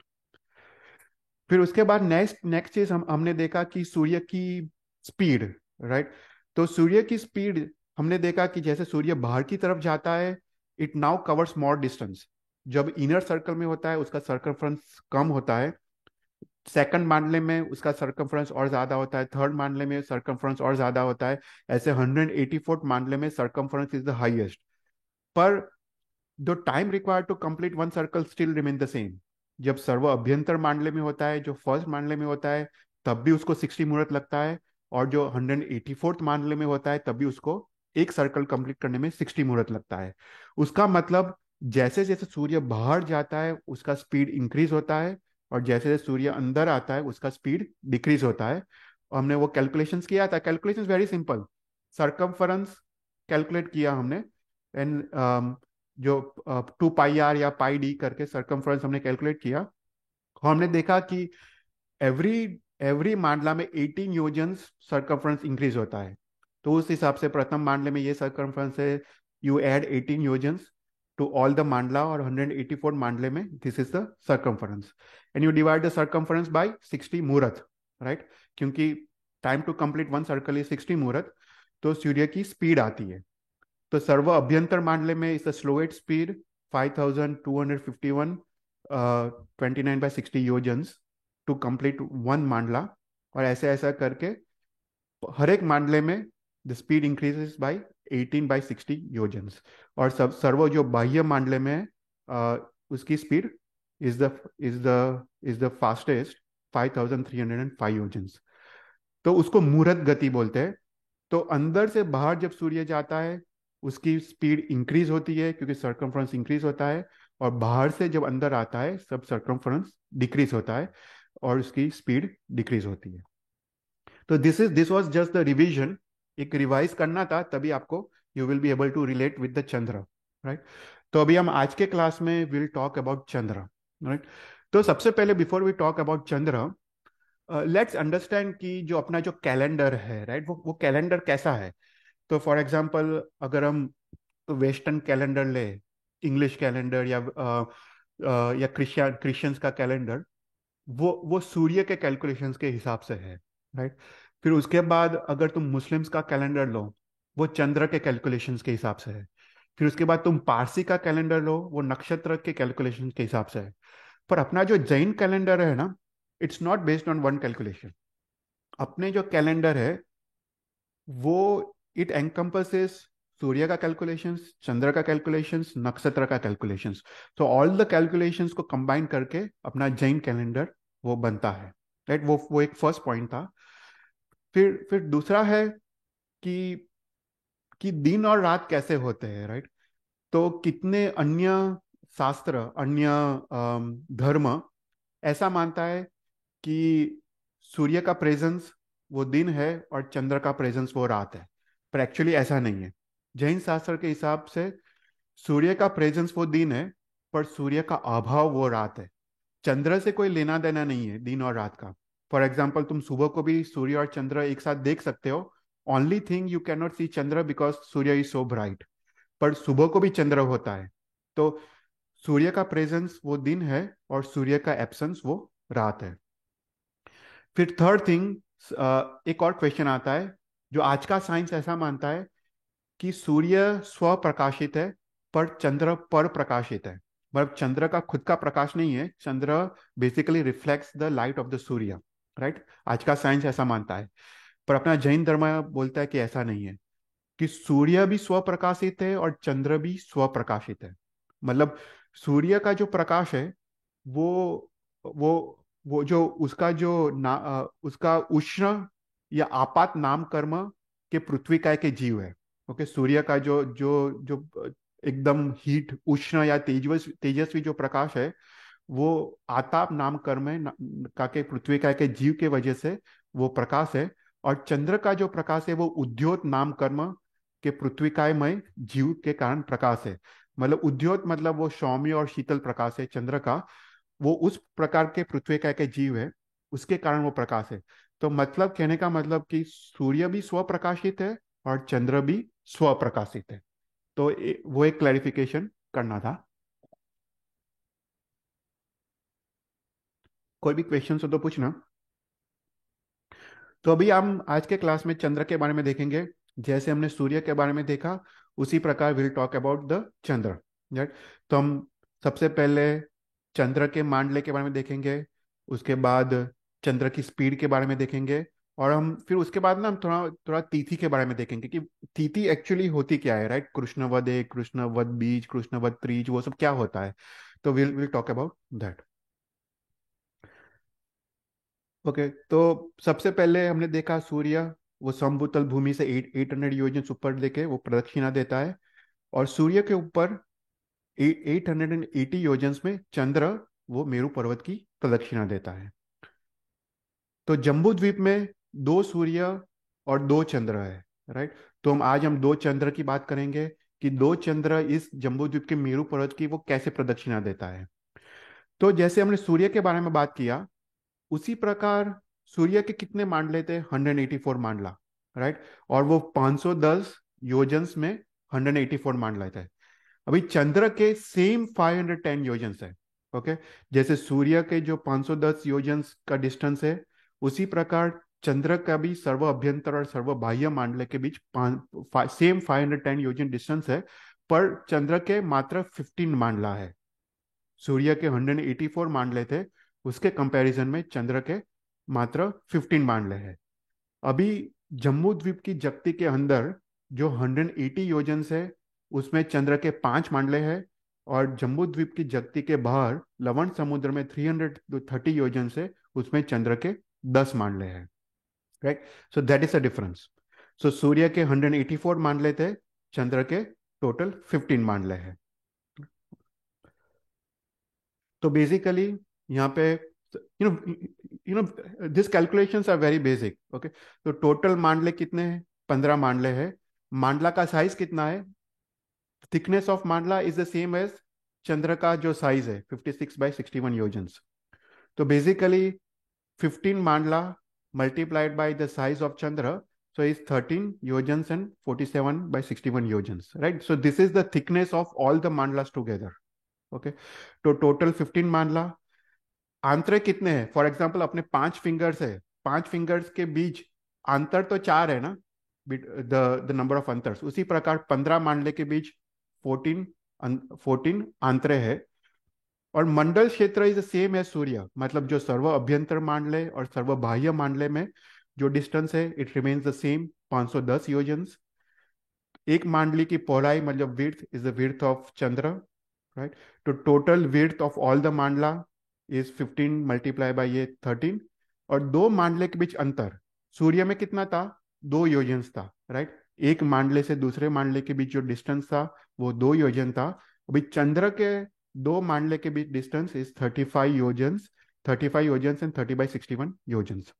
फिर उसके बाद नेक्स्ट नेक्स्ट चीज हमने देखा कि सूर्य की स्पीड, राइट? तो सूर्य की स्पीड हमने देखा कि जैसे सूर्य बाहर की तरफ जाता है, it now covers more distance. जब इनर सर्कल में होता है उसका सर्कमफ्रेंस कम होता है, सेकंड मामले में उसका सर्कमफ्रेंस और ज्यादा होता है, थर्ड मामले में सर्कमफ्रेंस और ज्यादा होता है, ऐसे 184th मामले में सर्कमफ्रेंस इज द हाईएस्ट। पर the time required to complete one circle still remain the same. जब सर्व अभ्यंतर मांडले में होता है, जो फर्स्ट मांडले में होता है, तब भी उसको 60 मुहूर्त लगता है, और जो 184th मांडले में होता है तब भी उसको एक सर्कल कंप्लीट करने में 60 मुहूर्त लगता है। उसका मतलब जैसे जैसे सूर्य बाहर जाता है उसका स्पीड इंक्रीज होता है, और जैसे जैसे सूर्य अंदर आता है उसका स्पीड डिक्रीज होता है। और हमने वो कैलकुलेशंस किया था, calculations very simple, circumference calculate किया हमने, एंड जो 2 पाई आर या पाई डी करके सरकमफ्रेंस हमने कैलकुलेट किया, और हमने देखा कि एवरी एवरी मांडला में 18 योजन्स सरकमफ्रेंस इंक्रीज होता है। तो उस हिसाब से प्रथम मांडले में ये सरकमफ्रेंस है, you add 18 yojanas to all the mandala, और 184 मांडले में this is the circumference, and you divide the circumference by 60 muhurat, right? क्योंकि time to complete one circle is 60 muhurat, तो सूर्य की स्पीड आती है। तो सर्व अभ्यंतर मांडले में is the slowest speed 5251 29/60 yojanas to complete one mandala, और ऐसे ऐसा करके हर एक मांडले में the speed increases by 18/60 yojanas. और सब सर्व जो बाह्य मांडले में उसकी speed is the is the is the fastest 5305 yojanas. तो उसको मुहूर्त गति बोलते हैं। तो अंदर से बाहर जब सूर्य जाता है उसकी स्पीड इंक्रीज होती है क्योंकि सर्कमफ्रेंस इंक्रीज होता है, और बाहर से जब अंदर आता है सब सर्कमफ्रेंस डिक्रीज होता है और उसकी स्पीड डिक्रीज होती है। तो this was just the revision, एक रिवाइज करना था, तभी आपको you will be able to relate with the Chandra, right? तो अभी हम आज के क्लास में will talk about Chandra, right? तो सबसे पहले before we talk about Chandra, let's understand कि जो अपना जो कैलेंडर है, राइट, वो कैलेंडर कैसा है। तो फॉर एग्जांपल अगर हम वेस्टर्न कैलेंडर ले, इंग्लिश कैलेंडर या क्रिश्चियंस का कैलेंडर, वो सूर्य के कैलकुलेशंस के हिसाब से है, राइट? फिर उसके बाद अगर तुम मुस्लिम्स का कैलेंडर लो, वो चंद्र के कैलकुलेशंस के हिसाब से है। फिर उसके बाद तुम पारसी का कैलेंडर लो, वो नक्षत्र के कैलकुलेशंस के हिसाब से है। पर अपना जो जैन कैलेंडर है ना, it's not based on one calculation. अपने जो कैलेंडर है वो इट एनकम्पसेस सूर्य का कैलकुलेशंस, चंद्र का कैलकुलेशंस, नक्षत्र का कैलकुलेशंस। तो ऑल द कैलकुलेशंस को कंबाइन करके अपना जैन कैलेंडर वो बनता है, राइट? वो एक फर्स्ट पॉइंट था। फिर दूसरा है कि दिन और रात कैसे होते हैं, राइट? तो कितने अन्य शास्त्र, अन्य धर्म ऐसा मानता है कि सूर्य का प्रेजेंस वो दिन है और चंद्र का प्रेजेंस वो रात है, पर एक्चुअली ऐसा नहीं है। जैन शास्त्र के हिसाब से सूर्य का प्रेजेंस वो दिन है, पर सूर्य का अभाव वो रात है। चंद्र से कोई लेना देना नहीं है दिन और रात का। फॉर एग्जाम्पल तुम सुबह को भी सूर्य और चंद्र एक साथ देख सकते हो, only thing you can not see Chandra because Surya is so bright, पर सुबह को भी चंद्र होता है। तो सूर्य का प्रेजेंस वो दिन है और सूर्य का एब्सेंस वो रात है। फिर थर्ड थिंग, एक और क्वेश्चन आता है जो आज का साइंस ऐसा मानता है कि सूर्य स्व प्रकाशित है पर चंद्र पर प्रकाशित है। मतलब चंद्र का खुद का प्रकाश नहीं है, chandra basically reflects the light of the surya, right? आज का साइंस ऐसा मानता है। पर अपना जैन धर्म बोलता है कि ऐसा नहीं है, कि सूर्य भी स्व प्रकाशित है और चंद्र भी स्व प्रकाशित है। मतलब सूर्य का जो प्रकाश है वो वो वो जो उसका जो उसका उष्ण या आपात नाम कर्म के पृथ्वी काय के जीव है। ओके, सूर्य का जो जो जो एकदम हीट उष्ण या तेजस्वी जो प्रकाश है, वो आताप नाम कर्म है का के पृथ्वी का के जीव के वजह से वो प्रकाश है। और चंद्र का जो प्रकाश है वो उद्योत नाम कर्म के पृथ्वी कायमय जीव के कारण प्रकाश है। मतलब उद्योत मतलब वो सौम्य और शीतल प्रकाश है चंद्र का, वो उस प्रकार के पृथ्वी का के जीव है, उसके कारण वो प्रकाश है। तो मतलब कहने का मतलब कि सूर्य भी स्वप्रकाशित है और चंद्र भी स्वप्रकाशित है। तो वो एक क्लैरिफिकेशन करना था। कोई भी क्वेश्चन हो तो पूछना। तो अभी हम आज के क्लास में चंद्र के बारे में देखेंगे। जैसे हमने सूर्य के बारे में देखा उसी प्रकार will talk about the Chandra, right. तो हम सबसे पहले चंद्र के मांडले के बारे में देखेंगे, उसके बाद चंद्र की स्पीड के बारे में देखेंगे, और हम फिर उसके बाद ना हम थोड़ा थोड़ा तिथि के बारे में देखेंगे कि तिथि एक्चुअली होती क्या है, राइट। कृष्णवद एक, कृष्णवद बीज, कृष्णवद त्रीज, वो सब क्या होता है। तो will will talk about that. Okay, तो सबसे पहले हमने देखा सूर्य, वो समभूतल भूमि से 800 योजन ऊपर लेके वो प्रदक्षिणा देता है। और सूर्य के ऊपर 880 योजन में चंद्र वो मेरू पर्वत की प्रदक्षिणा देता है। तो जम्बू द्वीप में दो सूर्य और दो चंद्र है, राइट। तो हम दो चंद्र की बात करेंगे कि दो चंद्र इस जम्बू द्वीप के मेरू पर्वत की वो कैसे प्रदक्षिणा देता है। तो जैसे हमने सूर्य के बारे में बात किया, उसी प्रकार सूर्य के कितने मांडले थे, 184 मांडला, राइट। और वो 510 योजन्स में 184 मांडला थे। अभी चंद्र के सेम 510 योजन्स है। ओके, जैसे सूर्य के जो 510 योजन्स का डिस्टेंस है, उसी प्रकार चंद्र का भी सर्व अभ्यंतर और सर्व बाह्य मांडले के बीच सेम 510 योजन डिस्टेंस है। पर चंद्र के मात्र 15 मांडला है। सूर्य के 184 मांडले थे, उसके कंपैरिजन में चंद्र के मात्र 15 मांडले हैं। अभी जम्मू द्वीप की जगती के अंदर जो 180 योजन है, उसमें चंद्र के 5 मांडले हैं। और जम्बू द्वीप की जगती के बाहर लवण समुद्र में 330 योजन से उसमें चंद्र के 10 मांडले हैं, right. So that is a difference. So सूर्य के 184 मांडले थे, चंद्र के टोटल 15 मांडले हैं। तो बेसिकली यहाँ पे you know this calculations are very basic. Okay, तो टोटल मांडले कितने हैं, 15 मांडले हैं। मांडला का साइज कितना है, थिकनेस ऑफ मांडला इज द सेम एज चंद्र का जो साइज है 56/61 योजन्स। तो basically 15 mandala multiplied by the size of Chandra, so is 13 yojans and 47/61 yojans, right? So this is the thickness of all the mandalas together. Okay, तो total 15 mandala। आंतरे कितने हैं, for example अपने 5 fingers है, 5 fingers के बीच अंतर तो 4 है ना, द नंबर ऑफ अंतर्स। उसी प्रकार 15 मांडले के बीच 14 14 आंतरे है। और मंडल क्षेत्र इज सेम है सूर्य, मतलब जो सर्व अभ्यंतर मांडले और सर्व बाह्य मांडले में जो डिस्टेंस है it remains the same, 510 yojanas. एक मांडली की पौड़ाई मतलब width is the width of chandra, right. तो total width of all the mandala is 15 multiply by ये 13। और दो मांडले के बीच अंतर सूर्य में कितना था, 2 योजन्स था, राइट। एक मांडले से दूसरे मांडले के बीच जो डिस्टेंस था वो 2 योजन था। अभी चंद्र के दो मांडले के बीच distance is 35 yojanas, 35 yojanas and 30/61 yojanas.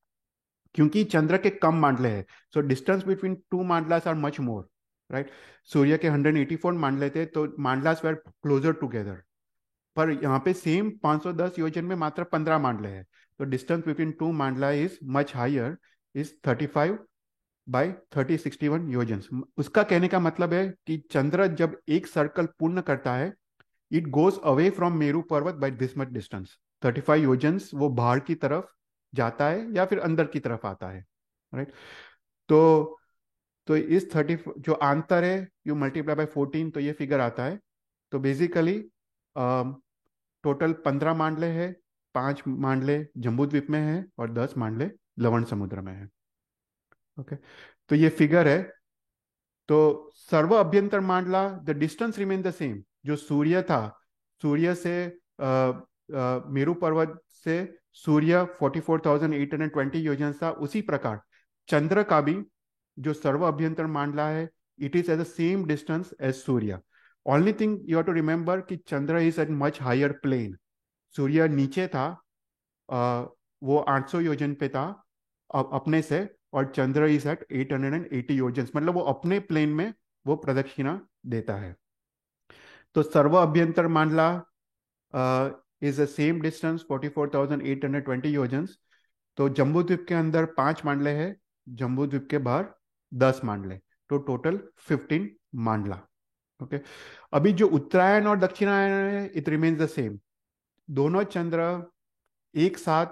क्योंकि चंद्र के कम मांडले हैं, so distance between two mandalas are much more, right. सूर्य के 184 मांडले थे तो मांडलास वेर क्लोजर टुगेदर, पर यहाँ पे सेम 510 योजन में मात्र 15 मांडले हैं। तो distance between two mandala is much higher, is 35/30/61 योजन्स। उसका कहने का मतलब है कि चंद्र जब एक सर्कल पूर्ण करता है, it goes away from Meru parvat by this much distance, 35 योजन्स वो बाहर की तरफ जाता है या फिर अंदर की तरफ आता है, राइट। तो इस 30 जो अंतर है यू मल्टीप्लाई बाय 14 तो ये फिगर आता है। तो बेसिकली टोटल 15 मांडले है, 5 मांडले जम्बू द्वीप में है और 10 मांडले लवण समुद्र में है। ओके, तो ये फिगर है। तो सर्व अभ्यंतर मांडला the distance remain the same, जो सूर्य था, सूर्य से मेरू पर्वत से सूर्य 44,820 योजन था, उसी प्रकार चंद्र का भी जो सर्व अभ्यंतर मांडला है it is at the same distance as surya. Only thing you have to remember कि chandra is at much higher plane. सूर्य नीचे था, वो 800 योजन पे था अपने से, और चंद्र इज एट 880 योजन, मतलब वो अपने प्लेन में वो प्रदक्षिणा देता है। तो सर्व अभ्यंतर मांडला इज द सेम डिस्टेंस 44,820 योजन्स। तो जम्बू द्वीप के अंदर 5 मांडले हैं, जम्बू द्वीप के बाहर 10 मांडले, तो टोटल 15 मांडला। ओके, अभी जो उत्तरायण और दक्षिणायन है इट रिमेन्स द सेम। दोनों चंद्र एक साथ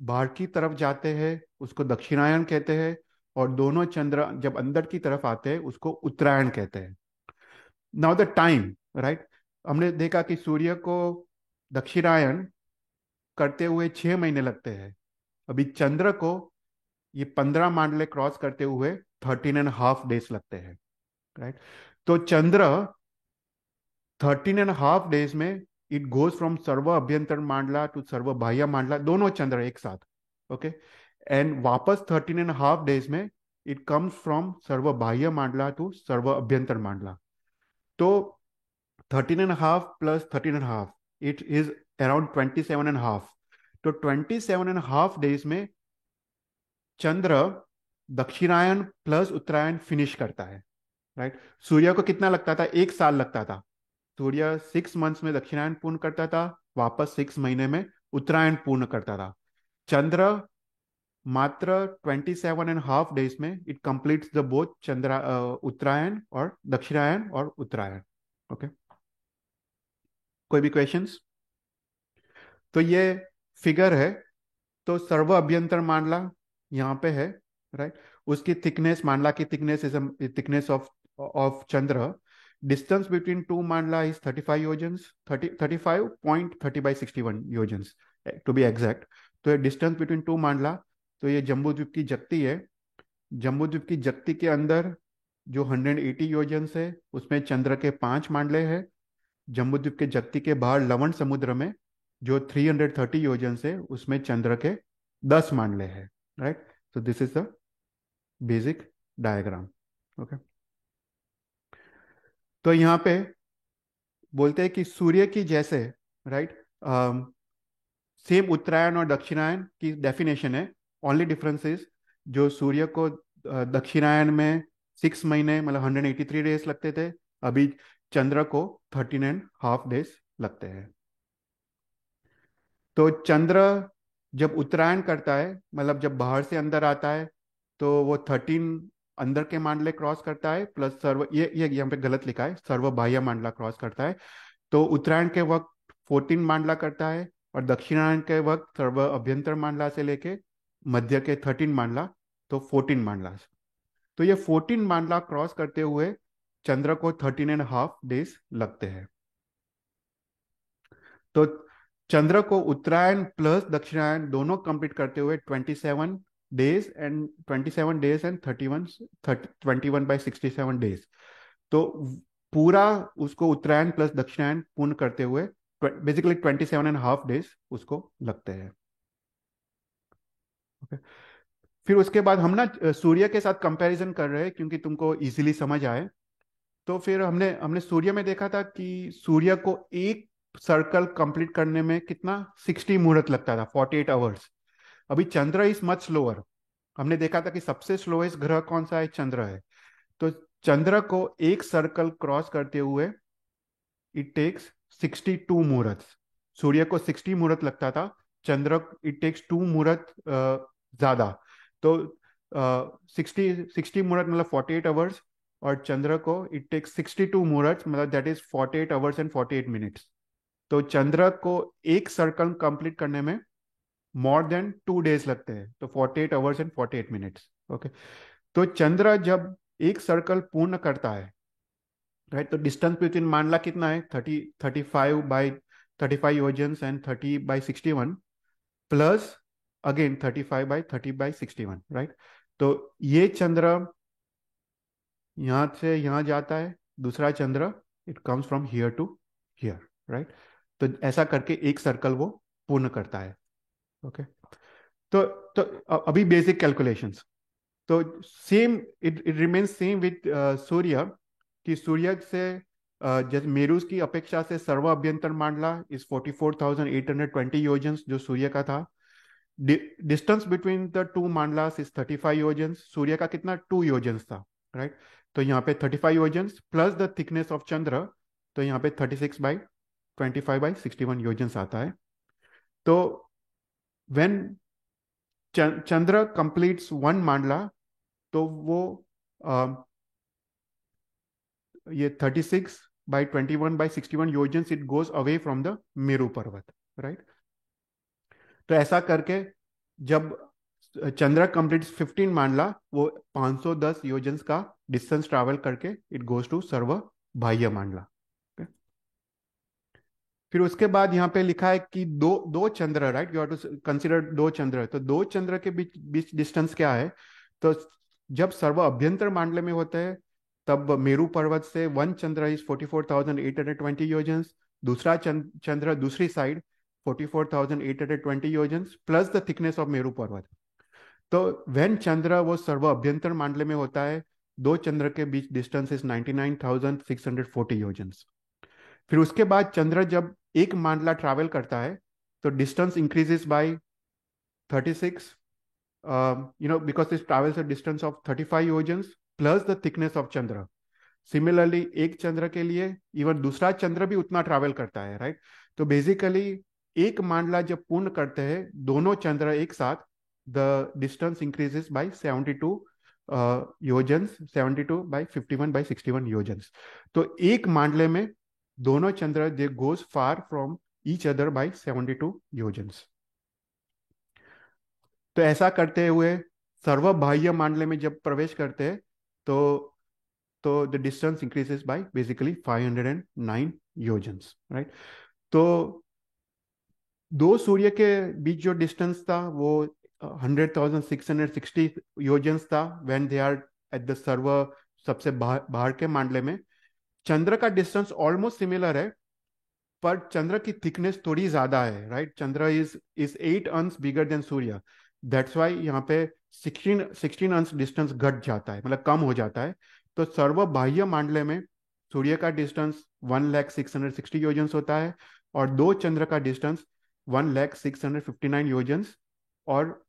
बाहर की तरफ जाते हैं उसको दक्षिणायन कहते हैं, और दोनों चंद्र जब अंदर की तरफ आते हैं उसको उत्तरायण कहते हैं। नाउ द टाइम, राइट, हमने देखा कि सूर्य को दक्षिणायन करते हुए 6 महीने लगते हैं। अभी चंद्र को ये 15 मांडले क्रॉस करते हुए 13.5 डेज लगते हैं, राइट। तो चंद्र 13.5 डेज में इट गोज फ्रॉम सर्व अभ्यंतर मांडला टू सर्व बाह्य मांडला, दोनों चंद्र एक साथ। ओके, एंड वापस 13.5 डेज में इट कम्स फ्रॉम सर्व बाह्य मांडला टू सर्व अभ्यंतर मांडला। तो 13.5 प्लस 13.5 इट इज अराउंड 27.5। तो 27.5 डेज में चंद्र दक्षिणायन प्लस उत्तरायण फिनिश करता है, राइट। सूर्य को कितना लगता था? 1 साल लगता था। सूर्य 6 मंथ्स में दक्षिणायन पूर्ण करता था, वापस 6 महीने में उत्तरायण पूर्ण करता था। चंद्र मात्र 27.5 डेज में इट कंप्लीट्स द बोथ चंद्र उत्तरायण और दक्षिणायन और उत्तरायण। ओके, कोई भी क्वेश्चंस? तो ये फिगर है, तो सर्व अभ्यंतर मांडला यहाँ पे है, राइट। उसकी थिकनेस, मांडला की thickness is thickness of Chandra. Distance between two mandala is 35 योजन्स, 35.30/61 योजन्स to be exact. तो ये डिस्टेंस बिटवीन टू मांडला। तो ये जम्बू द्वीप की जक्ति है। जम्बू द्वीप की जक्ति के अंदर जो 180 योजन्स है उसमें चंद्र के 5 मांडले हैं। जम्बू द्वीप के जक्ति के बाहर लवण समुद्र में जो 330 योजन से उसमें चंद्र के 10 मांडले हैं, right. So this is the basic diagram. Okay, तो यहाँ पे बोलते हैं कि सूर्य की जैसे, राइट, सेम उत्तरायण और दक्षिणायन की डेफिनेशन है। ओनली डिफरेंस इज जो सूर्य को दक्षिणायन में 6 महीने मतलब 183 डेज लगते थे, अभी चंद्र को 13.5 डेज लगते हैं। तो चंद्र जब उत्तरायण करता है, मतलब जब बाहर से अंदर आता है, तो वो 13 अंदर के मांडले क्रॉस करता है, प्लस सर्व, ये यहाँ पे गलत लिखा है, सर्व बाह्य मांडला क्रॉस करता है। तो उत्तरायण के वक्त 14 मांडला करता है, और दक्षिणायन के वक्त सर्व अभ्यंतर मांडला से लेके मध्य के 13 मांडला, तो 14 मांडला। तो ये 14 मांडला क्रॉस करते हुए चंद्र को 13.5 डेज लगते हैं। तो चंद्र को उत्तरायण प्लस दक्षिणायन दोनों कंप्लीट करते हुए 27 डेज एंड 21/67 डेज। तो पूरा उसको उत्तरायण प्लस दक्षिणायन पूर्ण करते हुए बेसिकली 27.5 डेज उसको लगते हैं। ओके, फिर उसके बाद हम ना सूर्य के साथ कंपैरिजन कर रहे हैं क्योंकि तुमको इजीली समझ आए। तो फिर हमने हमने सूर्य में देखा था कि सूर्य को एक सर्कल कंप्लीट करने में कितना 60 मुहूर्त लगता था, 48 आवर्स। अभी चंद्र इज मच स्लोअर। हमने देखा था कि सबसे स्लोएस्ट ग्रह कौन सा है? चंद्र है। तो चंद्र को एक सर्कल क्रॉस करते हुए इट टेक्स 62 मुहूर्त। सूर्य को 60 मुहूर्त लगता था, चंद्र इट टेक्स 2 मुहूर्त ज्यादा। तो 60 मुहूर्त मतलब 48 आवर्स, और चंद्र को इट टेक्स 62 मुहूर्त मतलब that is 48 hours and 48 minutes. तो चंद्र को एक सर्कल कंप्लीट करने में मोर देन 2 डेज लगते हैं, तो 48 आवर्स एंड 48 मिनट्स। ओके, तो चंद्र जब एक सर्कल पूर्ण करता है, राइट, तो डिस्टेंस बिटवीन मानला कितना है? 35 yojanas and 30/61 plus again 35/30/61, right. तो ये चंद्र यहां से यहां जाता है, दूसरा चंद्र it comes from here to here, right. तो ऐसा करके एक सर्कल वो पूर्ण करता है। ओके, तो तो अभी बेसिक कैलकुलेशंस। तो same it remains same with surya, कि सूर्य से जैसे मेरू की अपेक्षा से सर्व अभ्यंतर मांडला इज 44,820 योजन जो सूर्य का था। Distance between the two mandalas is 35 yojanas. सूर्य का कितना 2 योजन्स था, राइट। तो यहाँ पे 35 yojanas plus the thickness of चंद्र, तो यहाँ पे 36/25/61 योजन्स आता है। तो व्हेन चंद्र कंप्लीट्स 1 मांडला, तो वो ये 36/21/61 yojanas it goes away from the Meru parvat, right. तो ऐसा करके जब चंद्र कंप्लीट्स 15 मांडला, वो 510 योजन्स का डिस्टेंस ट्रैवल करके इट गोज टू सर्व बाह्य मांडला। फिर उसके बाद यहाँ पे लिखा है कि दो दो चंद्र, right, you have to consider 2 chandra. तो 2 चंद्र के बीच बीच डिस्टेंस क्या है? तो जब सर्व अभ्यंतर मांडले में होते हैं तब मेरू पर्वत से 1 चंद्र इज 44,820 योजन्स, दूसरा चंद्र दूसरी side 44,820 yojanas plus the thickness of Meru parvat. तो वेन चंद्र वो सर्व अभ्यंतर मांडले में होता है, 2 चंद्र के बीच डिस्टेंस इज 99,640 योजन्स। फिर उसके बाद चंद्र जब 1 मांडला ट्रैवल करता है तो distance increases by 36, because this travels a distance of 35 yojanas plus the thickness of chandra. Similarly एक चंद्र के लिए इवन दूसरा चंद्र भी उतना ट्रैवल करता है, राइट। तो बेसिकली 1 मांडला जब पूर्ण करते हैं दोनों चंद्र एक साथ, the distance increases by 72 yojanas, 72/51/61 yojanas. तो एक मांडले में दोनों चंद्र they go far from each other by 72 yojanas. तो ऐसा करते हुए सर्व बाह्य मांडले में जब प्रवेश करते हैं तो the distance increases by basically 509 yojanas, right. तो 2 सूर्य के बीच जो डिस्टेंस था वो 100,660 योजन्स था when they are at the सर्व सबसे बाहर के मांडले में। चंद्र का डिस्टेंस ऑलमोस्ट सिमिलर है, पर चंद्र की थिकनेस थोड़ी ज्यादा है, राइट। चंद्र इज 8 अंश bigger than Surya, that's why यहाँ पे 16 अंश डिस्टेंस घट जाता है, मतलब कम हो जाता है। तो सर्व बाह्य मांडले में सूर्य का डिस्टेंस 1,0660 योजन्स होता है और 2 चंद्र का डिस्टेंस 1,0659 योजन्स, और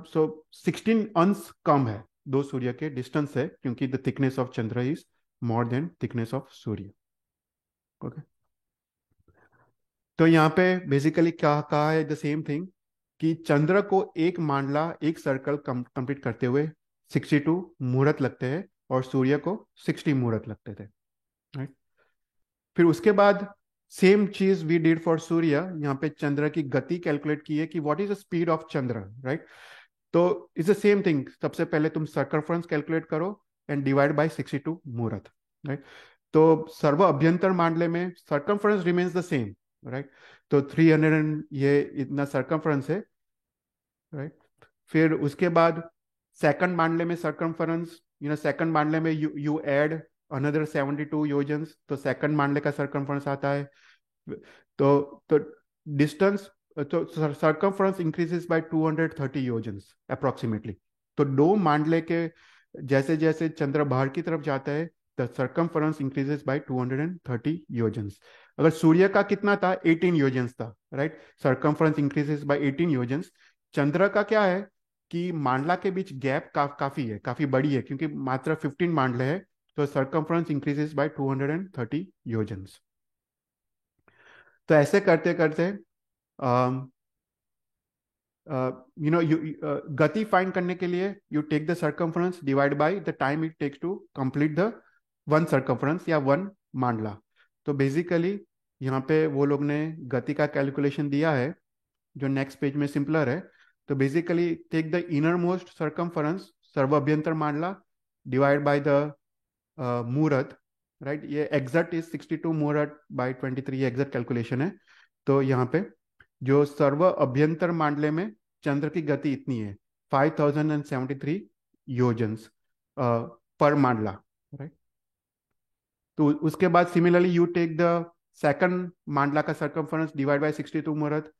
सो 16 अंश कम है 2 सूर्य के डिस्टेंस है, क्योंकि the thickness of Chandra is more than thickness of Surya. Okay, तो यहाँ पे बेसिकली क्या कहा है, द सेम थिंग, कि चंद्र को एक मांडला एक सर्कल कंप्लीट करते हुए 62 मुहूर्त लगते हैं और सूर्य को 60 मुहूर्त लगते थे, राइट। फिर उसके बाद सेम चीज वी डिड फॉर सूर्य, यहाँ पे चंद्र की गति कैलकुलेट की है कि what is the speed of chandra, right. तो इट्स द सेम थिंग, सबसे पहले तुम सर्कमफ्रेंस कैलकुलेट करो एंड डिवाइड बाय 62 मुहूर्त, राइट। तो सर्व अभ्यंतर मांडले में circumference remains the same, right. तो 300 ये इतना सर्कमफ्रेंस है, राइट। फिर उसके बाद सेकंड मांडले में सर्कमफ्रेंस, सेकंड मांडले में यू ऐड अनदर 72 योजन्स, तो सेकंड मांडले का सर्कमफ्रेंस आता है। तो डिस्टेंस, तो सर्कमफ्रेंस इंक्रीजेस बाय 230 योजन्स अप्रोक्सीमेटली। तो 2 मांडले के जैसे जैसे चंद्र बाहर की तरफ जाता है द सर्कमफ्रेंस इंक्रीजेस बाय 230 योजन्स। अगर सूर्य का कितना था 18 योजन्स था, राइट, सर्कमफ्रेंस इंक्रीजेस बाय 18 योजन्स। चंद्र का क्या है कि मांडला के बीच गैप काफी है, काफी बड़ी है, क्योंकि मात्र 15 मांडले है, तो सर्कमफ्रेंस इंक्रीजेस बाय 230 योजन्स। तो ऐसे करते करते गति फाइंड करने के लिए you take the circumference divide by the time it takes to complete the 1 circumference या 1 मांडला। तो बेसिकली यहाँ पे वो लोग ने गति का कैलकुलेशन दिया है जो नेक्स्ट पेज में सिंपलर है। तो basically take the inner most circumference sarva अभ्यंतर mandala divide by the muhurat, right. ये exact is 62 muhurat bye 23 exact calculation है। तो यहाँ पे जो सर्व अभ्यंतर मांडले में चंद्र की गति इतनी है 5073 योजन्स पर मांडला, राइट। तो उसके बाद similarly you take the second mandala का सर्कमफ्रेंस डिवाइड बाय 62 मुहूर्त।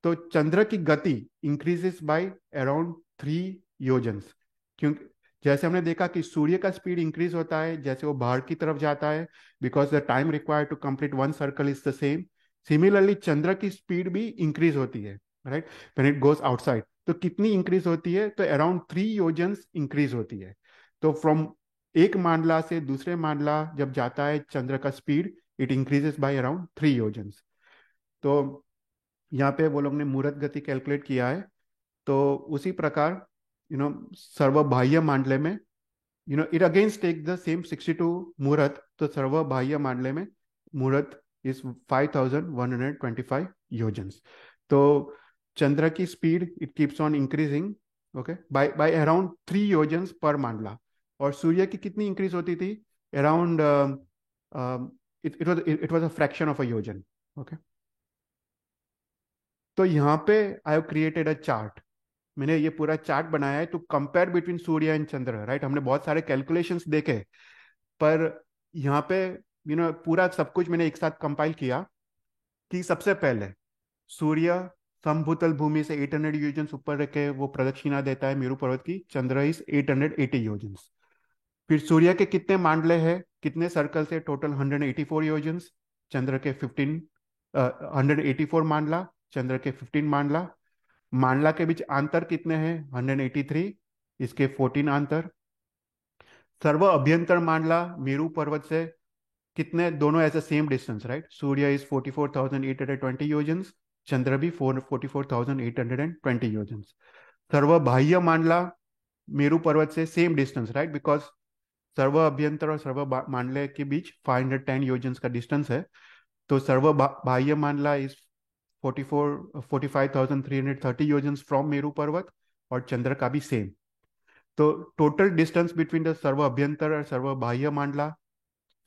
तो चंद्र की गति इंक्रीजेस बाय अराउंड 3 योजन्स, क्योंकि जैसे हमने देखा कि सूर्य का स्पीड इंक्रीज होता है जैसे वो बाहर की तरफ जाता है, because the time required to complete one circle is the same. Similarly चंद्र की स्पीड भी इंक्रीज होती है, right, when it goes outside. तो कितनी इंक्रीज होती है? तो अराउंड 3 योजन्स इंक्रीज होती है। तो फ्रॉम एक मांडला से दूसरे मांडला जब जाता है चंद्र का speed, it increases by around 3 योजन्स। तो यहाँ पे वो लोग ने मुहूर्त गति कैलकुलेट किया है। तो उसी प्रकार सर्वबाह्य मांडले में it again takes the same 62 murat. तो सर्वबाह्य मामले में मुहूर्त is 5125 योजन्स। तो चंद्र की speed it keeps on increasing, okay, by around 3 योजन्स पर मांडला। और सूर्य की कितनी इंक्रीज होती थी? Around it was a fraction of a yojan, okay. तो यहाँ पे I have created a chart. मैंने ये पूरा चार्ट बनाया है to compare between Surya and Chandra, right. हमने बहुत सारे कैलकुलेशंस देखे, पर यहाँ पे पूरा सब कुछ मैंने एक साथ कंपाइल किया कि सबसे पहले सूर्य समभूतल भूमि से 800 योजन ऊपर रख के वो प्रदक्षिणा देता है मेरू पर्वत की। चंद्र इज 880 योजन। फिर सूर्य के कितने मांडले हैं, कितने सर्कल से? टोटल 184 योजन्स। चंद्र के 184 मांडला, चंद्र के 15 मांडला। मांडला के बीच अंतर कितने हैं? 183, इसके 14 अंतर। सर्व अभ्यंतर मांडला मेरू पर्वत से कितने? दोनों as a same distance, right. Surya is 44,820 योजन्स, चंद्र भी 44,820 योजन्स। सर्व बाह्य मांडला मेरू पर्वत से सेम डिस्टेंस, राइट, बिकॉज सर्व अभ्यंतर और सर्व मांडले के बीच 510 योजन्स का डिस्टेंस है। तो सर्व बाह्य मांडला इज 45,330 योजन्स फ्रॉम मेरू पर्वत, और चंद्र का भी सेम। तो टोटल डिस्टेंस बिटवीन द सर्व अभ्यंतर और सर्व बाह्य मांडला,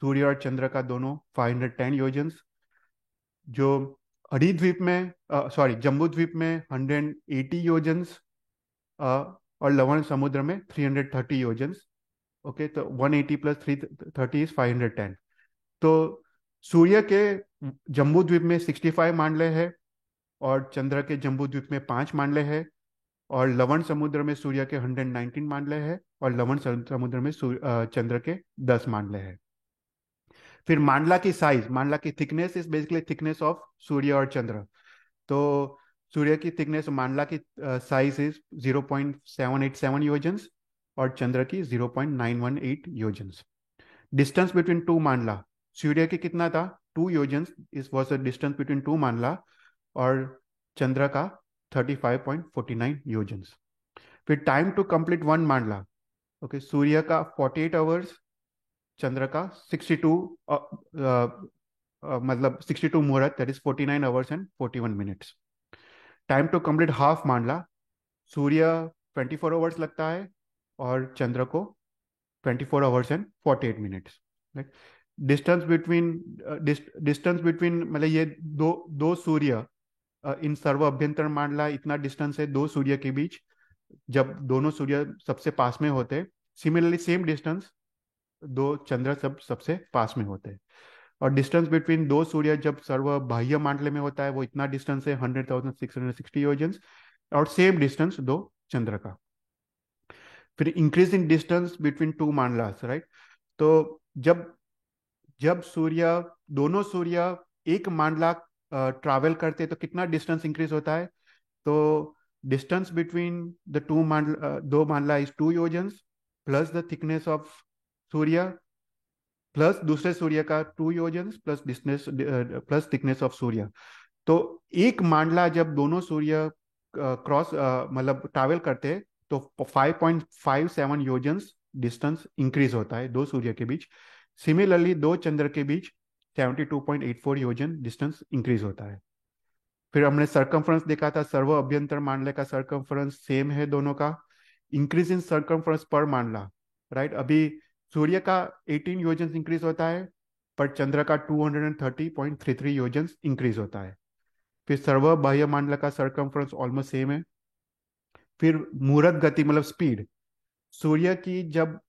सूर्य और चंद्र का दोनों 510 योजन्स। जो हरिद्वीप में सॉरी जम्बू द्वीप में 180 योजन्स, और लवण समुद्र में 330 योजन्स, ओके। तो 180 प्लस 330 इज 510। तो सूर्य के जम्बू द्वीप में 65 मांडले हैं, और चंद्र के जम्बू द्वीप में 5 मांडले हैं, और लवण समुद्र में सूर्य के 119 मांडले हैं, और लवण समुद्र में चंद्र के 10 मांडले हैं। फिर मांडला की साइज, मांडला की thickness is basically thickness of surya और चंद्र। तो सूर्य की थिकनेस, मांडला की साइज इज 0.787 योजन्स, और चंद्र की 0.918 योजन्स। डिस्टेंस बिटवीन टू मांडला, सूर्य की कितना था? 2 योजन्स is was the distance between two मांडला, और चंद्र का 35.49 योजन्स। फिर टाइम टू कंप्लीट वन मांडला, ओके, सूर्य का 48 आवर्स, चंद्र का 62 मतलब 62 मुहूर्त, that is 49 hours and 41 minutes. Time to complete half मांडला, सूर्य 24 आवर्स लगता है, और चंद्र को 24 hours and 48 minutes, right. Distance between मतलब ये दो दो सूर्य इन सर्व अभ्यंतर मांडला इतना डिस्टेंस है दो सूर्य के बीच, जब दोनों सूर्य सबसे पास में होते हैं। सिमिलरली सेम डिस्टेंस दो चंद्र सबसे पास में होते हैं। और डिस्टेंस बिटवीन दो सूर्य जब सर्व बाह्य मांडले में होता है वो इतना डिस्टेंस है 100,660 योजन्स, और सेम डिस्टेंस दो चंद्र का। फिर इंक्रीजिंग डिस्टेंस बिटवीन टू मांडलास, राइट। तो जब जब सूर्य दोनों सूर्य एक मांडला ट्रैवल करते हैं तो कितना डिस्टेंस इंक्रीज होता है? तो डिस्टेंस बिटवीन द दो मांडला इज 2 योजन्स, प्लस द थिकनेस ऑफ सूर्य, प्लस दूसरे सूर्य का 2 योजन्स, plus distance plus thickness of सूर्य। तो एक मांडला जब दोनों सूर्य क्रॉस मतलब ट्रैवल करते हैं तो 5.57 योजन्स डिस्टेंस इंक्रीज होता है दो सूर्य के बीच। सिमिलरली दो चंद्र के बीच 72.84 योजन डिस्टेंस इंक्रीज होता है। फिर हमने सर्कमफ्रेंस देखा था, सर्व अभ्यंतर मांडले का सर्कमफ्रेंस सेम है दोनों का। इंक्रीज इन सर्कमफ्रेंस पर मांडला, राइट। अभी सूर्य का 18 योजन इंक्रीज होता है, पर चंद्र का 230.33 योजन इंक्रीज होता है। फिर सर्व बाह्य मांडला का सर्कमफ्रेंस ऑलमोस्ट सेम है। फिर मुहूर्त गति मतलब स्पीड, सूर्य की जब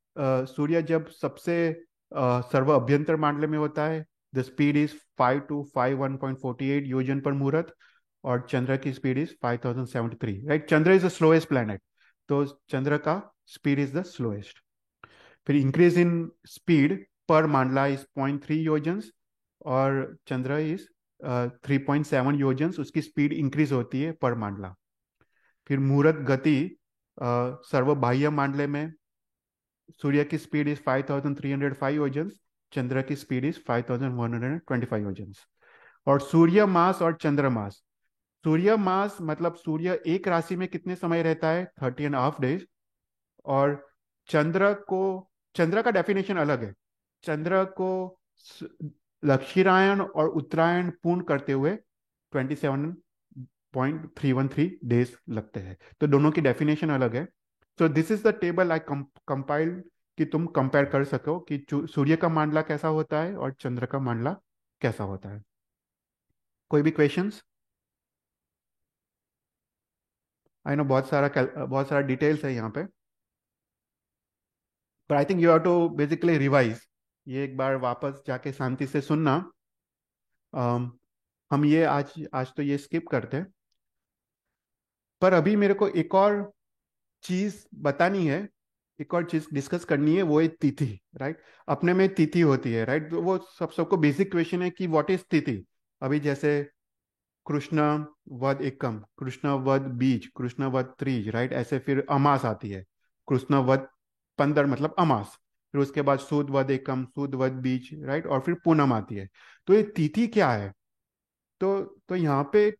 सूर्य जब सबसे सर्व अभ्यंतर मांडले में होता है, द स्पीड इज 5 to 51.48 योजन पर मुहूर्त, और चंद्र की speed is 5073, right. Chandra is the slowest planet, तो चंद्र का speed is the slowest. फिर increase in speed per mandala is 0.3 योजन्स और चंद्र इज 3.7 योजन्स, उसकी स्पीड इंक्रीज होती है पर मांडला। फिर मुहूर्त गति सर्वबाह्य मांडले में सूर्य की स्पीड इज 5,305 योजन्स, चंद्र की स्पीड इज 5,125 योजन्स। और सूर्य मास और चंद्र मास, सूर्य मास मतलब सूर्य एक राशि में कितने समय रहता है, 30.5 days। और चंद्र को, चंद्र का डेफिनेशन अलग है, चंद्र को दक्षिणायन और उत्तरायण पूर्ण करते हुए 27.313 days लगते हैं। तो दोनों की डेफिनेशन अलग है। So this is the table I compiled कि तुम कंपेयर कर सको कि सूर्य का मांडला कैसा होता है और चंद्र का मांडला कैसा होता है। कोई भी क्वेश्चंस? आई नो बहुत सारा डिटेल्स है यहाँ पे, पर I think you have to basically revise. ये एक बार वापस जाके शांति से सुनना। हम ये आज तो ये स्किप करते हैं, पर अभी मेरे को एक और चीज बतानी है, एक और चीज डिस्कस करनी है, वो है तिथि। राइट, अपने में तिथि होती है। राइट, वो सबको बेसिक क्वेश्चन है कि व्हाट इज तिथि। अभी जैसे कृष्ण वध एकम, कृष्ण वध बीज, कृष्ण वध त्रीज, राइट, ऐसे फिर अमास आती है, कृष्ण वध 15 मतलब अमास, फिर उसके बाद सूद वध एकम, सूद वध बीज, राइट, और फिर पूनम आती है। तो ये तिथि क्या है? तो यहाँ पे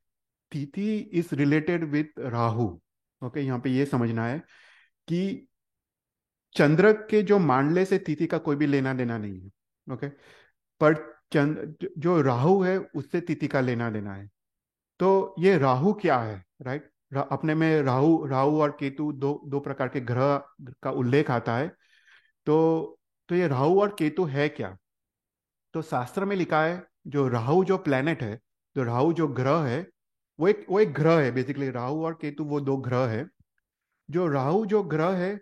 तिथि is related with Rahu. Okay, यहाँ पे ये समझना है कि चंद्र के जो मांडले से तिथि का कोई भी लेना देना नहीं है। ओके, पर चंद्र जो राहु है उससे तिथि का लेना देना है। तो ये राहु क्या है? राइट, अपने में राहु राहु और केतु दो प्रकार के ग्रह का उल्लेख आता है। तो ये राहु और केतु है क्या? तो शास्त्र में लिखा है, जो राहु जो प्लेनेट है, जो राहु जो ग्रह है, वो एक ग्रह है। बेसिकली राहु और केतु वो दो ग्रह है। जो राहु जो ग्रह है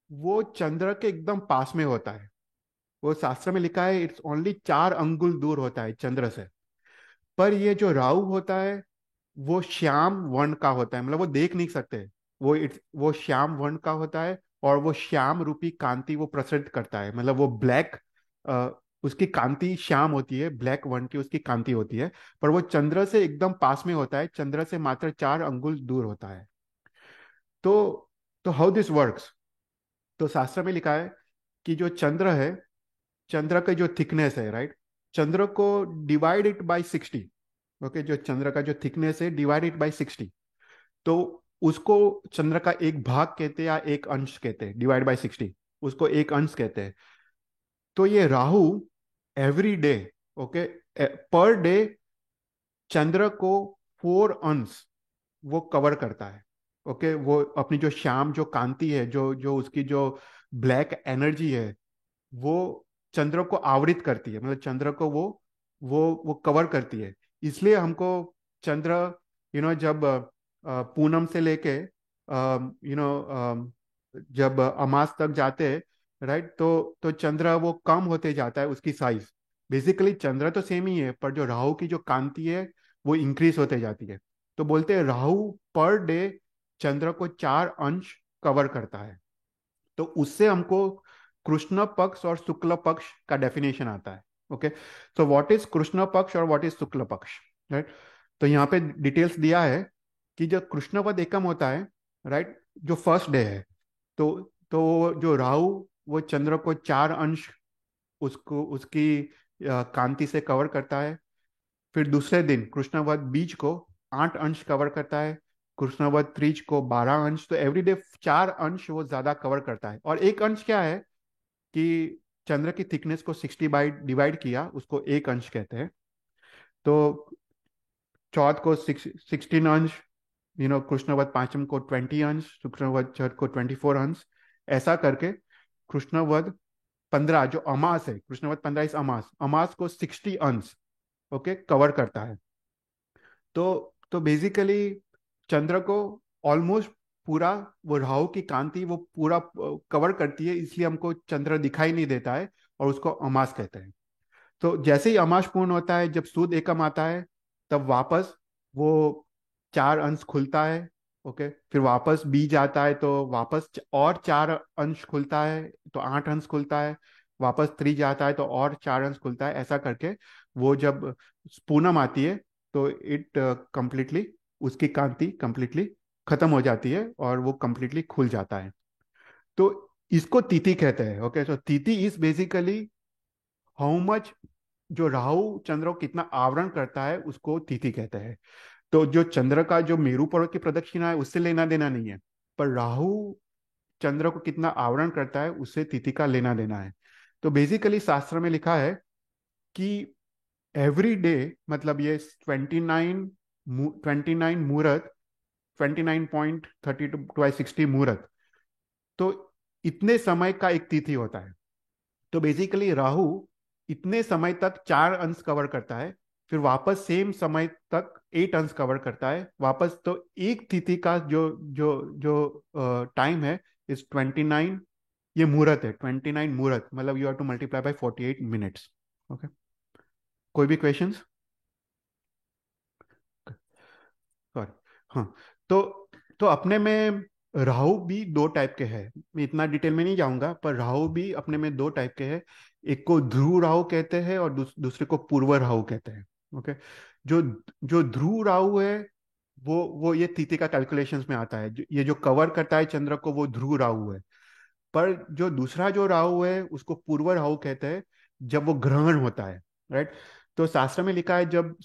वो चंद्र के एकदम पास में होता है। वो शास्त्र में लिखा है इट्स ओनली 4 अंगुल दूर होता है चंद्र से। पर ये जो राहु होता है वो श्याम वर्ण का होता है, मतलब वो देख नहीं सकते। वो श्याम वर्ण का होता है और वो श्याम रूपी कांति वो प्रसरित करता है, मतलब वो ब्लैक, उसकी कांति श्याम होती है, ब्लैक वर्ण की उसकी कांति होती है। पर वो चंद्र से एकदम पास में होता है, चंद्र से मात्र 4 अंगुल दूर होता है। तो हाउ दिस वर्क्स? तो शास्त्र में लिखा है कि जो चंद्र है, चंद्र का जो थिकनेस है, राइट, चंद्र को डिवाइड इट बाई 60। ओके, जो चंद्र का जो थिकनेस है डिवाइड इट बाई 60, तो उसको चंद्र का एक भाग कहते हैं या एक अंश कहते हैं। डिवाइड बाई 60 उसको एक अंश कहते हैं। तो ये Rahu every day, okay, per day चंद्र को 4 अंश वो कवर करता है। ओके, वो अपनी जो श्याम जो कांति है, जो जो उसकी जो ब्लैक एनर्जी है, वो चंद्र को आवृत करती है, मतलब चंद्र को वो कवर करती है। इसलिए हमको चंद्र, जब पूनम से लेके जब अमास तक जाते हैं, राइट, तो चंद्र वो कम होते जाता है उसकी साइज। बेसिकली चंद्र तो सेम ही है, पर जो राहु की जो कांति है वो इंक्रीज होते जाती है। तो बोलते हैं राहु पर डे चंद्र को 4 अंश कवर करता है। तो उससे हमको कृष्ण पक्ष और शुक्ल पक्ष का डेफिनेशन आता है। Okay, so what is Krishna पक्ष और व्हाट इज शुक्ल पक्ष? राइट, तो यहाँ पे डिटेल्स दिया है कि जब कृष्ण पद एकम होता है, राइट, जो फर्स्ट डे है, तो जो राहु वो चंद्र को 4 अंश उसको उसकी कांति से कवर करता है। फिर दूसरे दिन कृष्णवत बीज को 8 अंश कवर करता है, कृष्णवत त्रिज को 12 अंश। तो एवरीडे 4 अंश वो ज्यादा कवर करता है। और एक अंश क्या है कि चंद्र की थिकनेस को 60 बाई डिवाइड किया, उसको एक अंश कहते हैं। तो चौथ को 16 अंश, कृष्णवत पांचम को 20 अंश, शुक्रवत छठ को 24 अंश। ऐसा करके कृष्णवत 15 जो अमास है, कृष्णवत 15 इस अमास अमास को 60 अंश, ओके, कवर करता है। तो बेसिकली चंद्र को ऑलमोस्ट पूरा वो राहु की कांति वो पूरा कवर करती है, इसलिए हमको चंद्र दिखाई नहीं देता है और उसको अमास कहते हैं। तो जैसे ही अमास पूर्ण होता है, जब सूद एकम आता है, तब वापस वो 4 अंश खुलता है ओके, फिर वापस बी जाता है तो वापस और 4 अंश खुलता है, तो 8 अंश खुलता है। वापस 3 जाता है तो और 4 अंश खुलता है। ऐसा करके वो जब पूनम आती है तो इट कंप्लीटली, उसकी कांति कंप्लीटली खत्म हो जाती है और वो कंप्लीटली खुल जाता है। तो इसको तिथि कहते हैं। ओके, सो तिथि इज बेसिकली हाउ मच, जो राहु चंद्र को कितना आवरण करता है उसको तिथि कहते हैं। तो जो चंद्र का जो मेरू पर्वत की प्रदक्षिणा है उससे लेना देना नहीं है, पर राहु चंद्र को कितना आवरण करता है उससे तिथि का लेना देना है। तो बेसिकली शास्त्र में लिखा है कि एवरी डे, मतलब ये 29 मुहूर्त, 29.32 मुहूर्त, तो इतने समय का एक तिथि होता है। तो बेसिकली राहु इतने समय तक 4 अंश कवर करता है, फिर वापस सेम समय तक 8 अंश कवर करता है वापस। तो एक तिथि का जो जो जो टाइम है इस 29, ये मुहूर्त है, 29 मुहूर्त, मतलब you have to multiply by 48 minutes. Okay, कोई भी क्वेश्चंस? सॉरी। हाँ, तो अपने में राहु भी 2 टाइप के हैं। मैं इतना डिटेल में नहीं जाऊंगा, पर राहु भी अपने में 2 टाइप के हैं। एक को ध्रुव राहु कहते हैं और दूसरे को पूर्व राहु कहते हैं। ओके, जो जो ध्रुव राहु है वो ये तिथि का कैलकुलेशंस में आता है। ये जो कवर करता है चंद्र को वो ध्रुव राहु है। पर जो दूसरा जो राहु है उसको पूर्व राहु कहते हैं, जब वो ग्रहण होता है, राइट। तो शास्त्र में लिखा है जब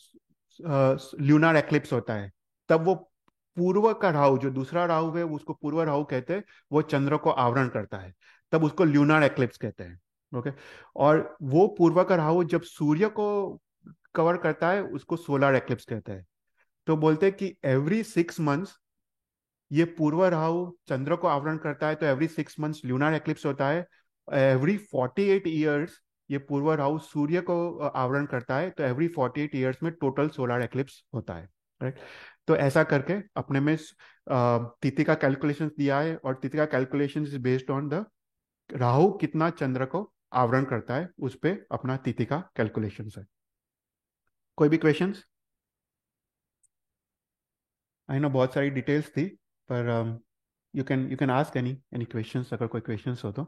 ल्यूनार एक्लिप्स होता है तब वो पूर्व का राहु, जो दूसरा राहु है उसको पूर्व राहु कहते हैं, वो चंद्र को आवरण करता है, तब उसको ल्यूनार एक्लिप्स कहते हैं। ओके, और वो पूर्व का राहु जब सूर्य को कवर करता है उसको सोलर एक्लिप्स कहते हैं। तो बोलते हैं कि एवरी 6 मंथ्स ये पूर्व राहु चंद्र को आवरण करता है, तो एवरी 6 मंथ्स ल्यूनार एक्लिप्स होता है। एवरी 48 ईयर्स ये पूर्व राहु सूर्य को आवरण करता है, तो एवरी 48 ईयर्स में टोटल सोलर एक्लिप्स होता है, राइट। तो ऐसा करके अपने में तिथि का कैलकुलेशन दिया है, और तिथि का calculation is based on the Rahu कितना चंद्र को आवरण करता है, उस पे अपना तिथि का कैलकुलेशन है। कोई भी क्वेश्चंस? आई नो बहुत सारी डिटेल्स थी, पर you can ask any questions, अगर कोई क्वेश्चंस हो तो।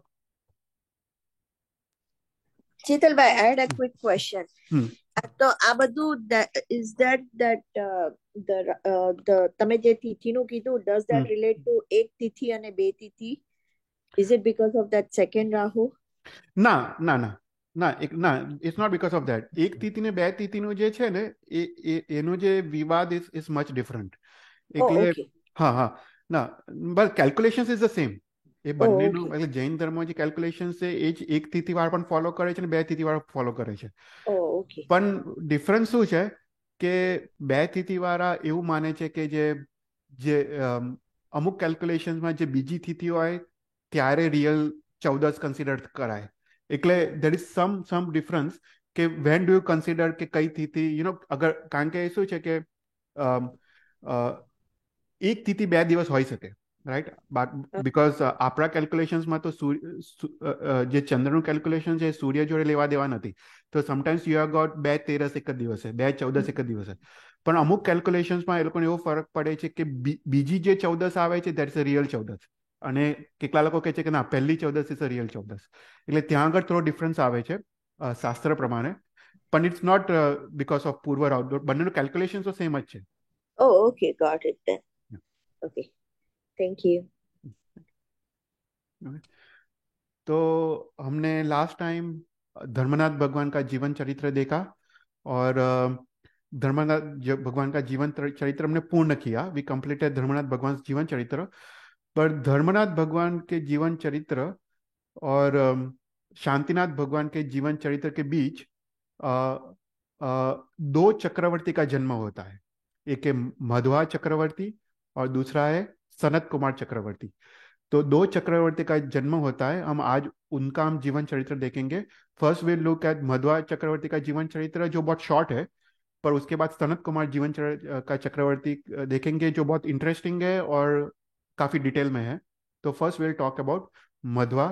Chetal bhai, I had a quick question. हम्म તો આ બધું is that the તમે જે તિથિનું કીધું, does that hmm relate to એક તિથિ અને બે તિથિ? Is it because of that second Rahu? ના ના ના ના, એક ના, it's not because of that. એક તીતી ને બે તીતીનું જે છે ને એનો જે વિવાદ ઇઝ મચ ડિફરન્ટ. Oh, એટલે okay. હા હા, ના, but calculations is the same. એ Oh, બંનેનું okay. એટલે જૈન ધર્મ જે કેલ્ક્યુલેશન છે એ જ એક તિથિવાર પણ ફોલો કરે છે અને બે તિથિવાર ફોલો કરે છે. Oh, okay. પણ ડિફરન્સ શું છે કે બે તિથિવાળા એવું માને છે કે જે જે અમુક કેલ્ક્યુલેશન્સમાં જે બીજી તિથિ હોય ત્યારે રિયલ 14 કન્સિડર કરાય. એટલે દેર ઇઝ સમ ડિફરન્સ કે વેન ડુ યુ કન્સિડર કે કઈ તિથિ, અગર, કારણ કે શું છે કે અમ, અ, એક તિથિ 2 દિવસ હોઈ શકે, રાઈટ. બિકોઝ આપણા કેલ્ક્યુલેશન્સમાં તો જે ચંદ્રનું કેલ્ક્યુલેશન છે એ સૂર્ય જોડે લેવા દેવા નથી. તો સમટાઈમ્સ યુ હેવ ગોટ 2 13 એક જ દિવસે, 2 14 એક જ દિવસે. પણ અમુક કેલ્ક્યુલેશન્સમાં એ લોકોને એવો ફરક પડે છે કે બીજી જે 14 આવે છે દેટ્સ અ રિયલ 14, અને કેટલા લોકો કહે છે કે ના, પહેલી 14 ઇઝ અ રિયલ 14. એટલે ત્યાં આગળ થોડો ડિફરન્સ આવે છે શાસ્ત્ર પ્રમાણે. પણ ઇટ્સ નોટ બીકોઝ ઓફ પૂર્વ રાઉટ, બંનેનું કેલ્ક્યુલેશન તો સેમ જ છે. Oh, okay. Got it then. Okay. Thank you. तो हमने लास्ट टाइम धर्मनाथ भगवान का जीवन चरित्र देखा, और धर्मनाथ भगवान का जीवन चरित्र हमने पूर्ण किया. वी कंप्लीटेड धर्मनाथ भगवान जीवन चरित्र. पर धर्मनाथ भगवान के जीवन चरित्र और शांतिनाथ भगवान के जीवन चरित्र के बीच अ, 2 चक्रवर्ती का जन्म होता है. एक है मध्वा चक्रवर्ती और दूसरा है सनत कुमार चक्रवर्ती. तो 2 चक्रवर्ती का जन्म होता है. हम आज उनका हम जीवन चरित्र देखेंगे. First will look at Madhva Chakravarti का जीवन चरित्र, जो बहुत शॉर्ट है, पर उसके बाद सनत कुमार जीवन का चक्रवर्ती देखेंगे, जो बहुत इंटरेस्टिंग है और काफी डिटेल में है. तो first will talk about Madhva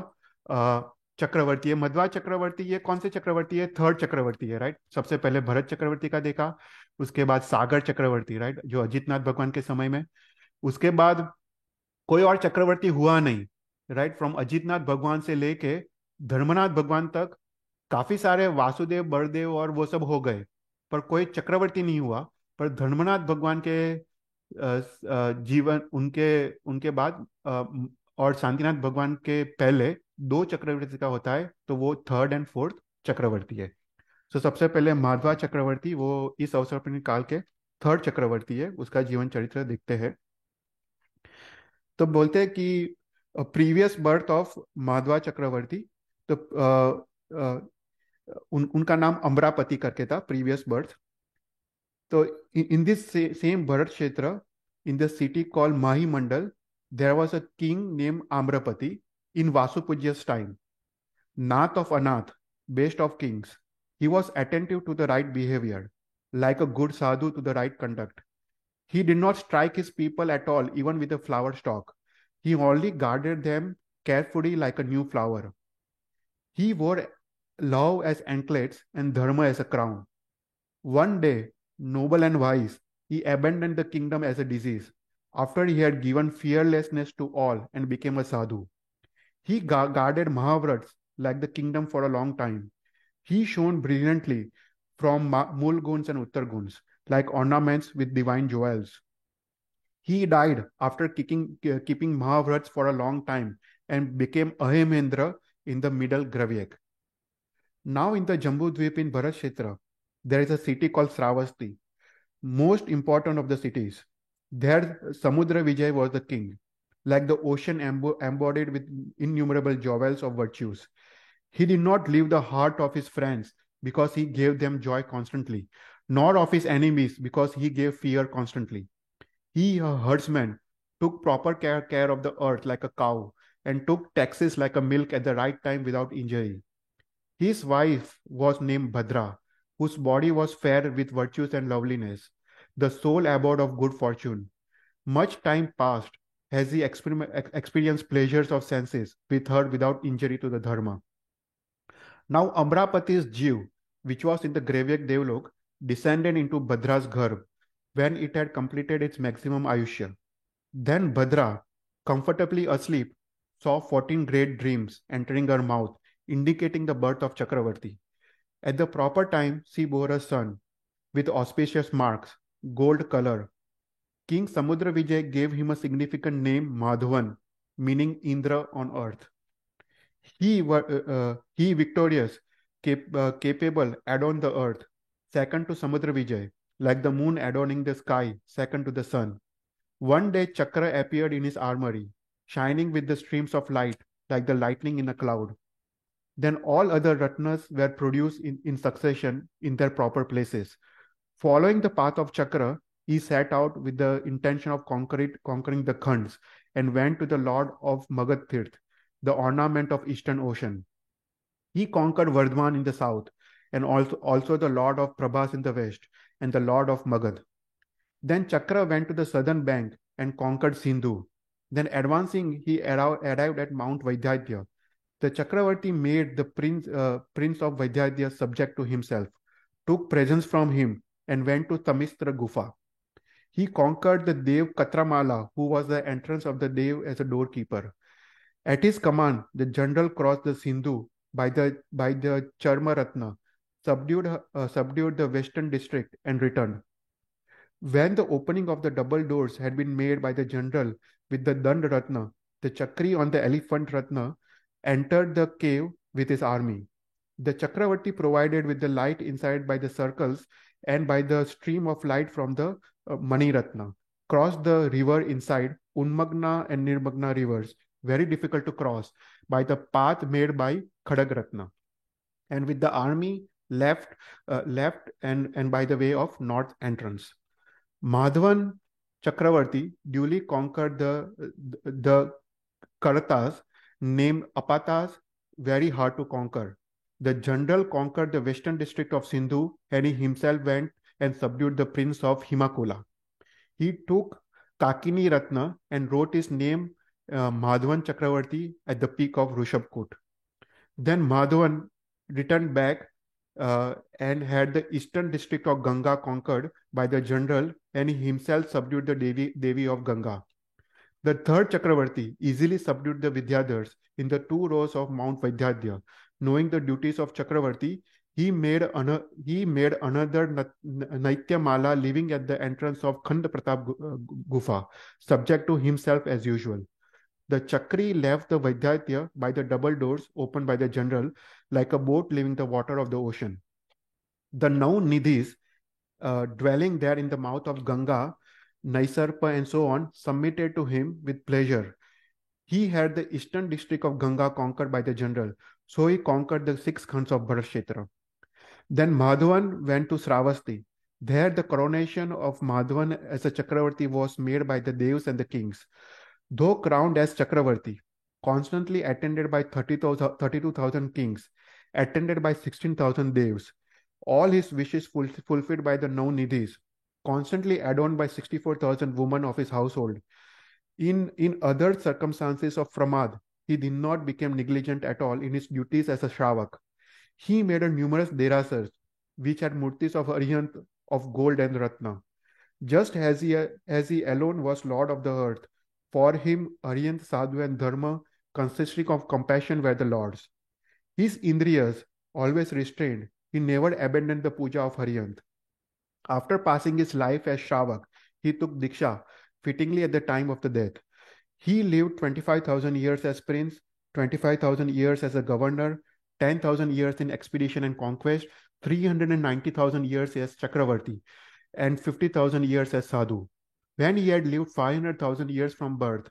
Chakravarti. है मध्वा चक्रवर्ती, ये कौन से चक्रवर्ती है? थर्ड चक्रवर्ती है, राइट. सबसे पहले भरत चक्रवर्ती का देखा, उसके बाद सागर चक्रवर्ती, राइट, जो अजितनाथ भगवान के समय में. उसके बाद कोई और चक्रवर्ती हुआ नहीं, राइट। फ्रॉम अजितनाथ भगवान से लेके धर्मनाथ भगवान तक काफी सारे वासुदेव, बलदेव और वो सब हो गए, पर कोई चक्रवर्ती नहीं हुआ। पर धर्मनाथ भगवान के जीवन, उनके उनके बाद और शांतिनाथ भगवान के पहले दो चक्रवर्ती का होता है, तो वो थर्ड एंड फोर्थ चक्रवर्ती है। तो सबसे पहले माधवा चक्रवर्ती, वो इस अवसर पर काल के थर्ड चक्रवर्ती है, उसका जीवन चरित्र देखते हैं। तो बोलते हैं कि प्रीवियस बर्थ ऑफ माधवा चक्रवर्ती, तो उनका नाम अमरापति करके था, प्रीवियस बर्थ। तो in this same Bharat Kshetra, in the city called Mahi Mandal, there was a king name Amrapati in वासुपूज्यस time, Nath of Anath, best of kings. He was attentive to the right behavior, like a good sadhu to the right conduct. He did not strike his people at all, even with a flower stalk. He only guarded them carefully like a new flower. He wore love as anklets and dharma as a crown. One day, noble and wise, he abandoned the kingdom as a disease, after he had given fearlessness to all and became a sadhu. He guarded Mahavrats like the kingdom for a long time. He shone brilliantly from Mulguns and Uttarguns, like ornaments with divine jewels. He died after keeping Mahavrats for a long time and became Ahemendra in the middle Gravyak. Now in the Jambudvip in Bharat Kshetra, there is a city called Sravasti, most important of the cities. There Samudra Vijay was the king, like the ocean embodied with innumerable jewels of virtues. He did not leave the heart of his friends because he gave them joy constantly, nor of his enemies because he gave fear constantly. He, a herdsman, took proper care of the earth like a cow and took taxes like a milk at the right time without injury. His wife was named Bhadra, whose body was fair with virtues and loveliness, the sole abode of good fortune. Much time passed as he experienced pleasures of senses with her without injury to the dharma. Now Amrapati's Jiv, which was in the Gravyak Devlok, descended into Bhadra's garb when it had completed its maximum Ayushya. Then Bhadra, comfortably asleep, saw 14 great dreams entering her mouth, indicating the birth of Chakravarti. At the proper time, she bore a son with auspicious marks, gold color. King Samudra Vijay gave him a significant name, Madhavan, meaning Indra on earth. He victorious, capable, adorn the earth, second to Samudra Vijay, like the moon adorning the sky, second to the sun. One day Chakra appeared in his armory, shining with the streams of light, like the lightning in a cloud. Then all other Ratnas were produced in succession in their proper places. Following the path of Chakra, he set out with the intention of conquering the Khands and went to the Lord of Magad Tirth, the ornament of Eastern Ocean. He conquered Vardhman in the south, and also the Lord of Prabhas in the west, and the Lord of Magad. Then Chakra went to the southern bank and conquered Sindhu. Then advancing, he arrived at Mount Vaidhyadya. The Chakravarti made the prince of Vaidhyadya subject to himself, took presents from him, and went to Tamistra Gufa. He conquered the Dev Katramala, who was the entrance of the Dev as a doorkeeper. At his command, the general crossed the Sindhu by the Charmaratna, subdued the western district, and returned. When the opening of the double doors had been made by the general with the Dand Ratna, the Chakri on the elephant Ratna entered the cave with his army. The Chakravarti, provided with the light inside by the circles and by the stream of light from the Mani Ratna, crossed the river inside Unmagna and Nirmagna rivers, very difficult to cross, by the path made by Khadag Ratna, and with the army left and by the way of north entrance. Madhavan Chakravarti duly conquered the Karatas, named Apatas, very hard to conquer. The general conquered the western district of Sindhu, and he himself went and subdued the prince of Himakula. He took Kakini Ratna and wrote his name Madhavan Chakravarti at the peak of Rishabkut. Then Madhavan returned back and had the eastern district of Ganga conquered by the general, and he himself subdued the Devi of Ganga. The third Chakravarti easily subdued the Vidyadhars in the 2 rows of Mount Vaidyadhya. Knowing the duties of Chakravarti, he made another Naityamala living at the entrance of Khand Pratap Gufa, subject to himself as usual. The Chakri left the Vaidyadhya by the double doors opened by the general, like a boat leaving the water of the ocean. The Nidhis, dwelling there in the mouth of Ganga, Naisarpa, and so on, submitted to him with pleasure. He had the eastern district of Ganga conquered by the general, so he conquered the 6 khans of Bharat. Then Madhavan went to Sravasti. There, the coronation of Madhavan as a Chakravarti was made by the Devs and the kings. Though crowned as Chakravarti, constantly attended by 32,000 kings, attended by 16,000 Devs, all his wishes fulfilled by the Nidhis, constantly adorned by 64,000 women of his household. In other circumstances of Pramad, he did not become negligent at all in his duties as a Shravak. He made a numerous derasars, which had murtis of Arihant of gold and ratna. Just as he alone was lord of the earth, for him Arihant, Sadhu, and Dharma, consisting of compassion, were the lords. His Indriyas, always restrained, he never abandoned the puja of Arihant. After passing his life as Shravak, he took Diksha, fittingly at the time of the death. He lived 25,000 years as prince, 25,000 years as a governor, 10,000 years in expedition and conquest, 390,000 years as Chakravarti, and 50,000 years as Sadhu. When he had lived 500,000 years from birth,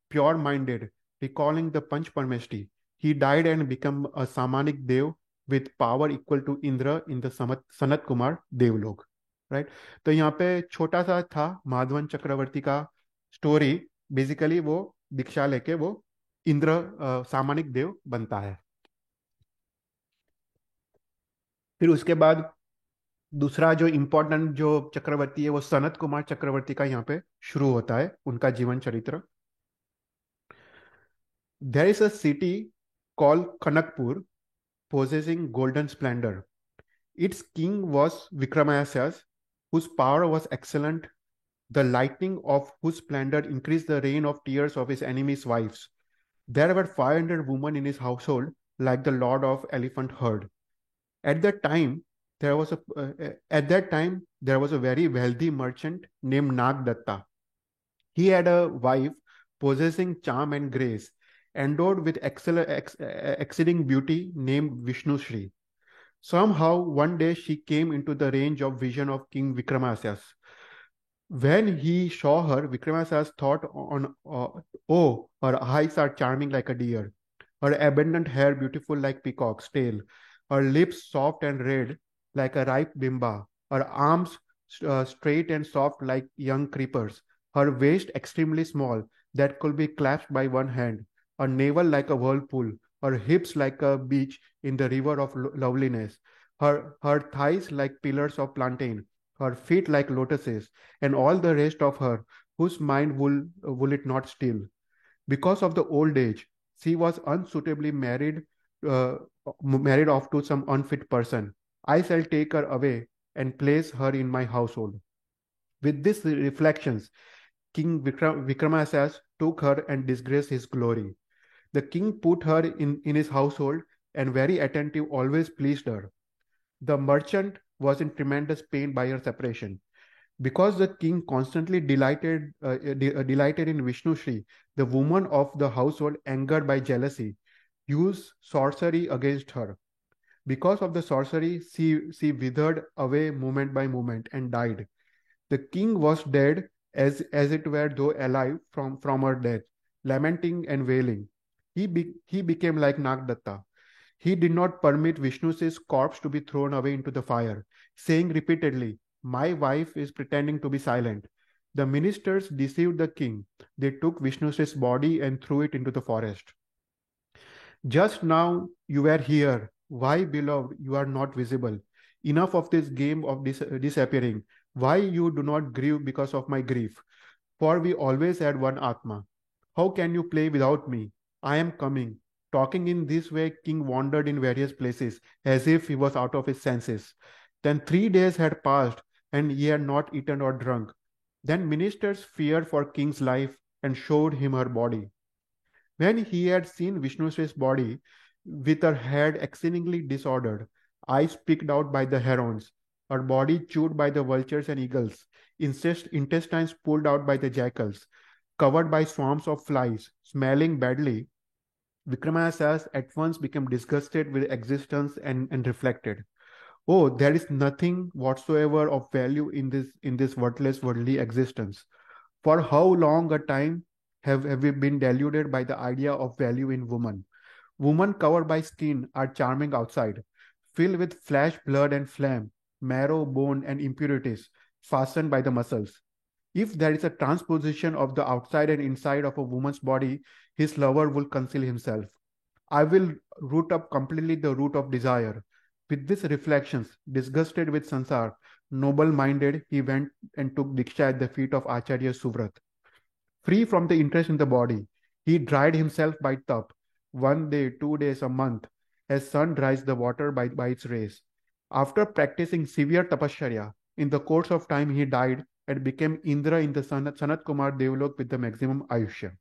pure-minded, recalling the Panch Parmeshti, he died and became a Samanik Dev with power equal to Indra in the Sanat Kumar Devlok. Right तो यहाँ पे छोटा सा था माधवन चक्रवर्ती का story. Basically वो दीक्षा लेके वो इंद्र सामानिक देव बनता है. फिर उसके बाद दूसरा जो इम्पोर्टेंट जो चक्रवर्ती है वो सनत कुमार चक्रवर्ती का यहाँ पे शुरू होता है, उनका जीवन चरित्र. There is a city called Kanakpur possessing golden splendor. Its king was Vikramasas, whose power was excellent, the lightning of whose splendor increased the rain of tears of his enemies' wives. There were 500 women in his household, like the lord of elephant herd. At that time, there was a very wealthy merchant named Nagdatta. He had a wife possessing charm and grace, endowed with exceeding beauty, named Vishnu Shri. Somehow, one day she came into the range of vision of King Vikramasas. When he saw her, Vikramasas thought oh, her eyes are charming like a deer, her abundant hair beautiful like peacock's tail, her lips soft and red like a ripe bimba, her arms straight and soft like young creepers, her waist extremely small that could be clasped by one hand, her navel like a whirlpool, her hips like a beach in the river of loveliness, her thighs like pillars of plantain, her feet like lotuses, and all the rest of her, whose mind will it not steal. Because of the old age, she was unsuitably married off to some unfit person. I shall take her away and place her in my household. With these reflections, King Vikramasas took her and disgraced his glory. The king put her in his household, and very attentive, always pleased her. The merchant was in tremendous pain by her separation. Because the king constantly delighted in Vishnu Shri, the woman of the household, angered by jealousy, used sorcery against her. Because of the sorcery, she withered away moment by moment and died. The king was dead as it were, though alive from her death, lamenting and wailing. He became like Nagdatta. He did not permit Vishnu's corpse to be thrown away into the fire, saying repeatedly, "My wife is pretending to be silent." The ministers deceived the king. They took Vishnu's body and threw it into the forest. Just now you were here. Why, beloved, you are not visible? Enough of this game of disappearing. Why you do not grieve because of my grief? For we always had one Atma. How can you play without me? I am coming. Talking in this way, king wandered in various places, as if he was out of his senses. Then 3 days had passed, and he had not eaten or drunk. Then ministers feared for king's life and showed him her body. When he had seen Vishnu's body, with her head exceedingly disordered, eyes picked out by the herons, her body chewed by the vultures and eagles, intestines pulled out by the jackals, covered by swarms of flies, smelling badly, Vikramasas at once became disgusted with existence and reflected, "Oh, there is nothing whatsoever of value in this worthless worldly existence. For how long a time have we been deluded by the idea of value in woman? Women covered by skin are charming outside, filled with flesh, blood, and phlegm, marrow, bone, and impurities, fastened by the muscles. If there is a transposition of the outside and inside of a woman's body, his lover will conceal himself. I will root up completely the root of desire." With these reflections, disgusted with sansar, noble-minded, he went and took diksha at the feet of Acharya Suvrat. Free from the interest in the body, he dried himself by tap, 1 day, 2 days, a month, as sun dries the water by its rays. After practicing severe tapasya, in the course of time he died and became Indra in the Sanat Kumar Devlok with the maximum Ayushya.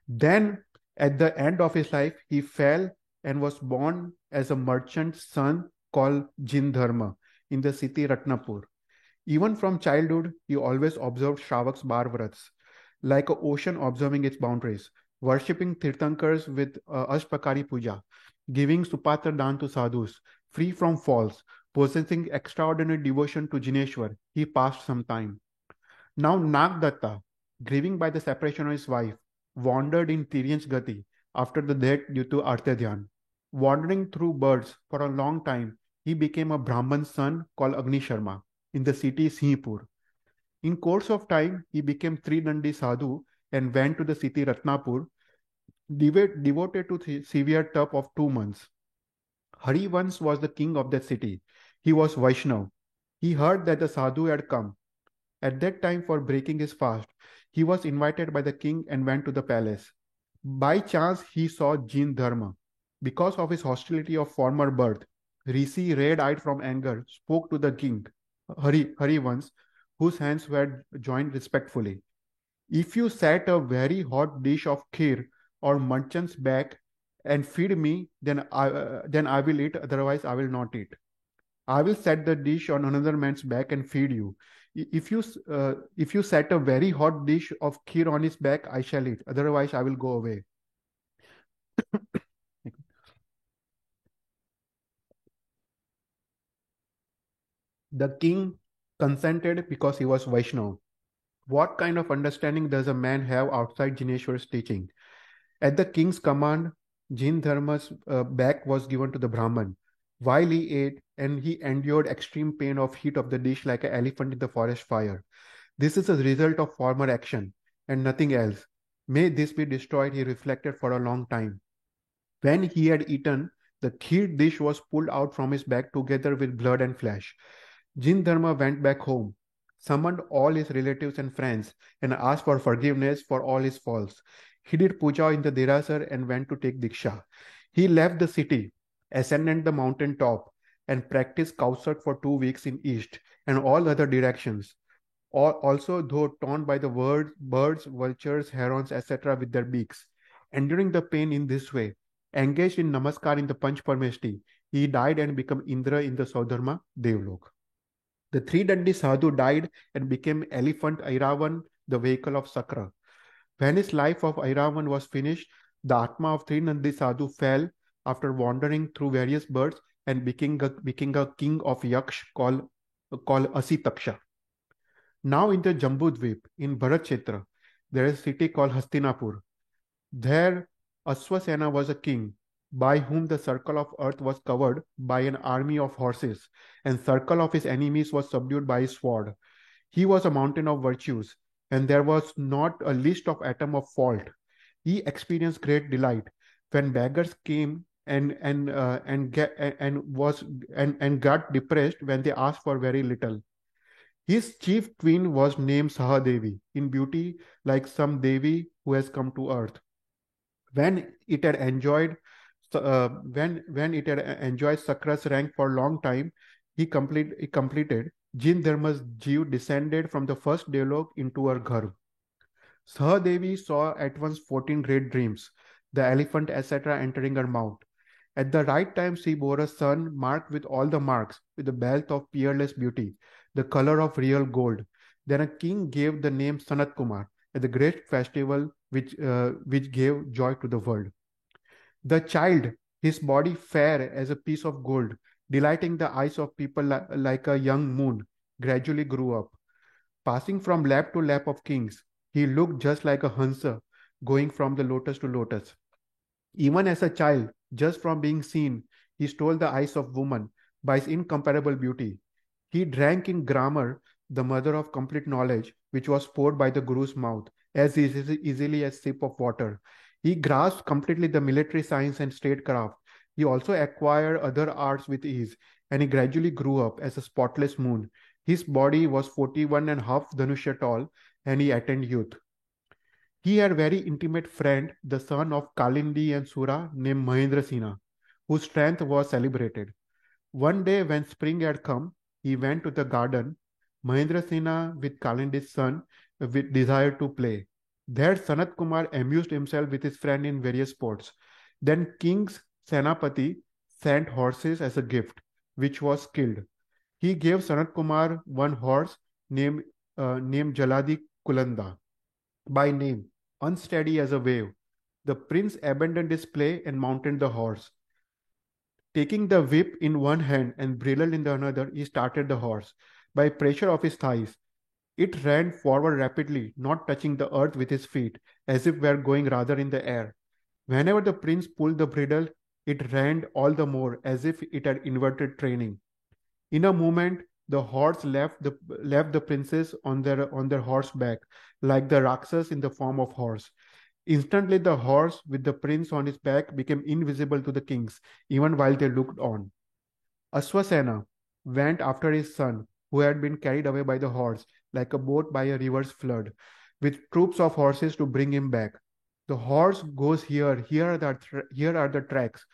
Then, at the end of his life, he fell and was born as a merchant's son called Jindharma in the city Ratnapur. Even from childhood, he always observed Shravak's bar vrats, like an ocean observing its boundaries, worshipping Tirthankars with Ashpakari Puja, giving Supatra Dan to sadhus, free from faults, possessing extraordinary devotion to Jineshwar. He passed some time. Now Nagdatta, grieving by the separation of his wife, wandered in Tiryan's Gati after the death due to Artedhyan. Wandering through birds for a long time, he became a Brahman's son called Agni Sharma in the city Sinhpur. In course of time, he became Tridandi Sadhu and went to the city Ratnapur, devoted to severe tap of 2 months. Harivans was the king of that city. He was Vaishnav. He heard that the sadhu had come. At that time, for breaking his fast, he was invited by the king and went to the palace. By chance, he saw Jin Dharma. Because of his hostility of former birth, Rishi, red-eyed from anger, spoke to the king, Harivans, whose hands were joined respectfully. "If you set a very hot dish of kheer or merchant's back and feed me, then I will eat, otherwise I will not eat. I will set the dish on another man's back and feed you. If you set a very hot dish of kheer on his back, I shall eat, otherwise I will go away." The king consented because he was Vaishnav. What kind of understanding does a man have outside Jineshwar's teaching? At the king's command, Jin Dharma's back was given to the Brahman. While he ate, and he endured extreme pain of heat of the dish like an elephant in the forest fire. This is a result of former action and nothing else. May this be destroyed, he reflected for a long time. When he had eaten, the kheer dish was pulled out from his back together with blood and flesh. Jin Dharma went back home, summoned all his relatives and friends, and asked for forgiveness for all his faults. He did puja in the Derasar and went to take Diksha. He left the city, ascended the mountain top, and practiced Kausat for 2 weeks in east and all other directions. Also, though torn by the birds, vultures, herons, etc., with their beaks, enduring the pain in this way, engaged in namaskar in the Panch Parmeshti, he died and became Indra in the Saudharma Devlok. The Tridandi Sadhu died and became elephant Airavan, the vehicle of Sakra. When his life of Airavan was finished, the Atma of Trinandi Sadhu fell after wandering through various birds and becoming a king of Yaksh called Asitaksha. Now in the Jambudvip, in Bharatchetra, there is a city called Hastinapur. There, Aswasena was a king, by whom the circle of earth was covered by an army of horses, and circle of his enemies was subdued by his sword. He was a mountain of virtues, and there was not a least of atom of fault. He experienced great delight when beggars came and got depressed when they asked for very little. His chief twin was named Sahadevi, in beauty like some Devi who has come to earth. When it had enjoyed Sakra's rank for a long time, he completed. Jin Dharma's Jeev descended from the first Devlok into her Gharv. Sahadevi saw at once 14 great dreams, the elephant, etc., entering her mouth. At the right time, she bore a son marked with all the marks, with a belt of peerless beauty, the color of real gold. Then a king gave the name Sanat Kumar at the great festival which gave joy to the world. The child, his body fair as a piece of gold, delighting the eyes of people like a young moon, gradually grew up. Passing from lap to lap of kings, he looked just like a Hansa going from the lotus to lotus. Even as a child, just from being seen, he stole the eyes of woman by his incomparable beauty. He drank in grammar, the mother of complete knowledge, which was poured by the Guru's mouth, as easily as sip of water. He grasped completely the military science and statecraft. He also acquired other arts with ease, and he gradually grew up as a spotless moon. His body was 41 and a half Dhanusya tall, and he attained youth. He had a very intimate friend, the son of Kalindi and Sura, named Mahendra Sina, whose strength was celebrated. One day, when spring had come, he went to the garden. Mahendra Sina, with Kalindi's son, with desire to play. There, Sanat Kumar amused himself with his friend in various sports. Then, King's Senapati sent horses as a gift, which was killed. He gave Sanat Kumar one horse named Jaladi Kulanda by name, unsteady as a wave. The prince abandoned his play and mounted the horse. Taking the whip in one hand and bridle in the another, he started the horse. By pressure of his thighs, it ran forward rapidly, not touching the earth with his feet, as if were going rather in the air. Whenever the prince pulled the bridle, it ran all the more, as if it had inverted training. In a moment, the horse left the princess on their horseback, like the Rakshas in the form of horse. Instantly, the horse with the prince on his back became invisible to the kings, even while they looked on. Aswasena went after his son, who had been carried away by the horse, like a boat by a river's flood, with troops of horses to bring him back. The horse goes here, here are the tracks.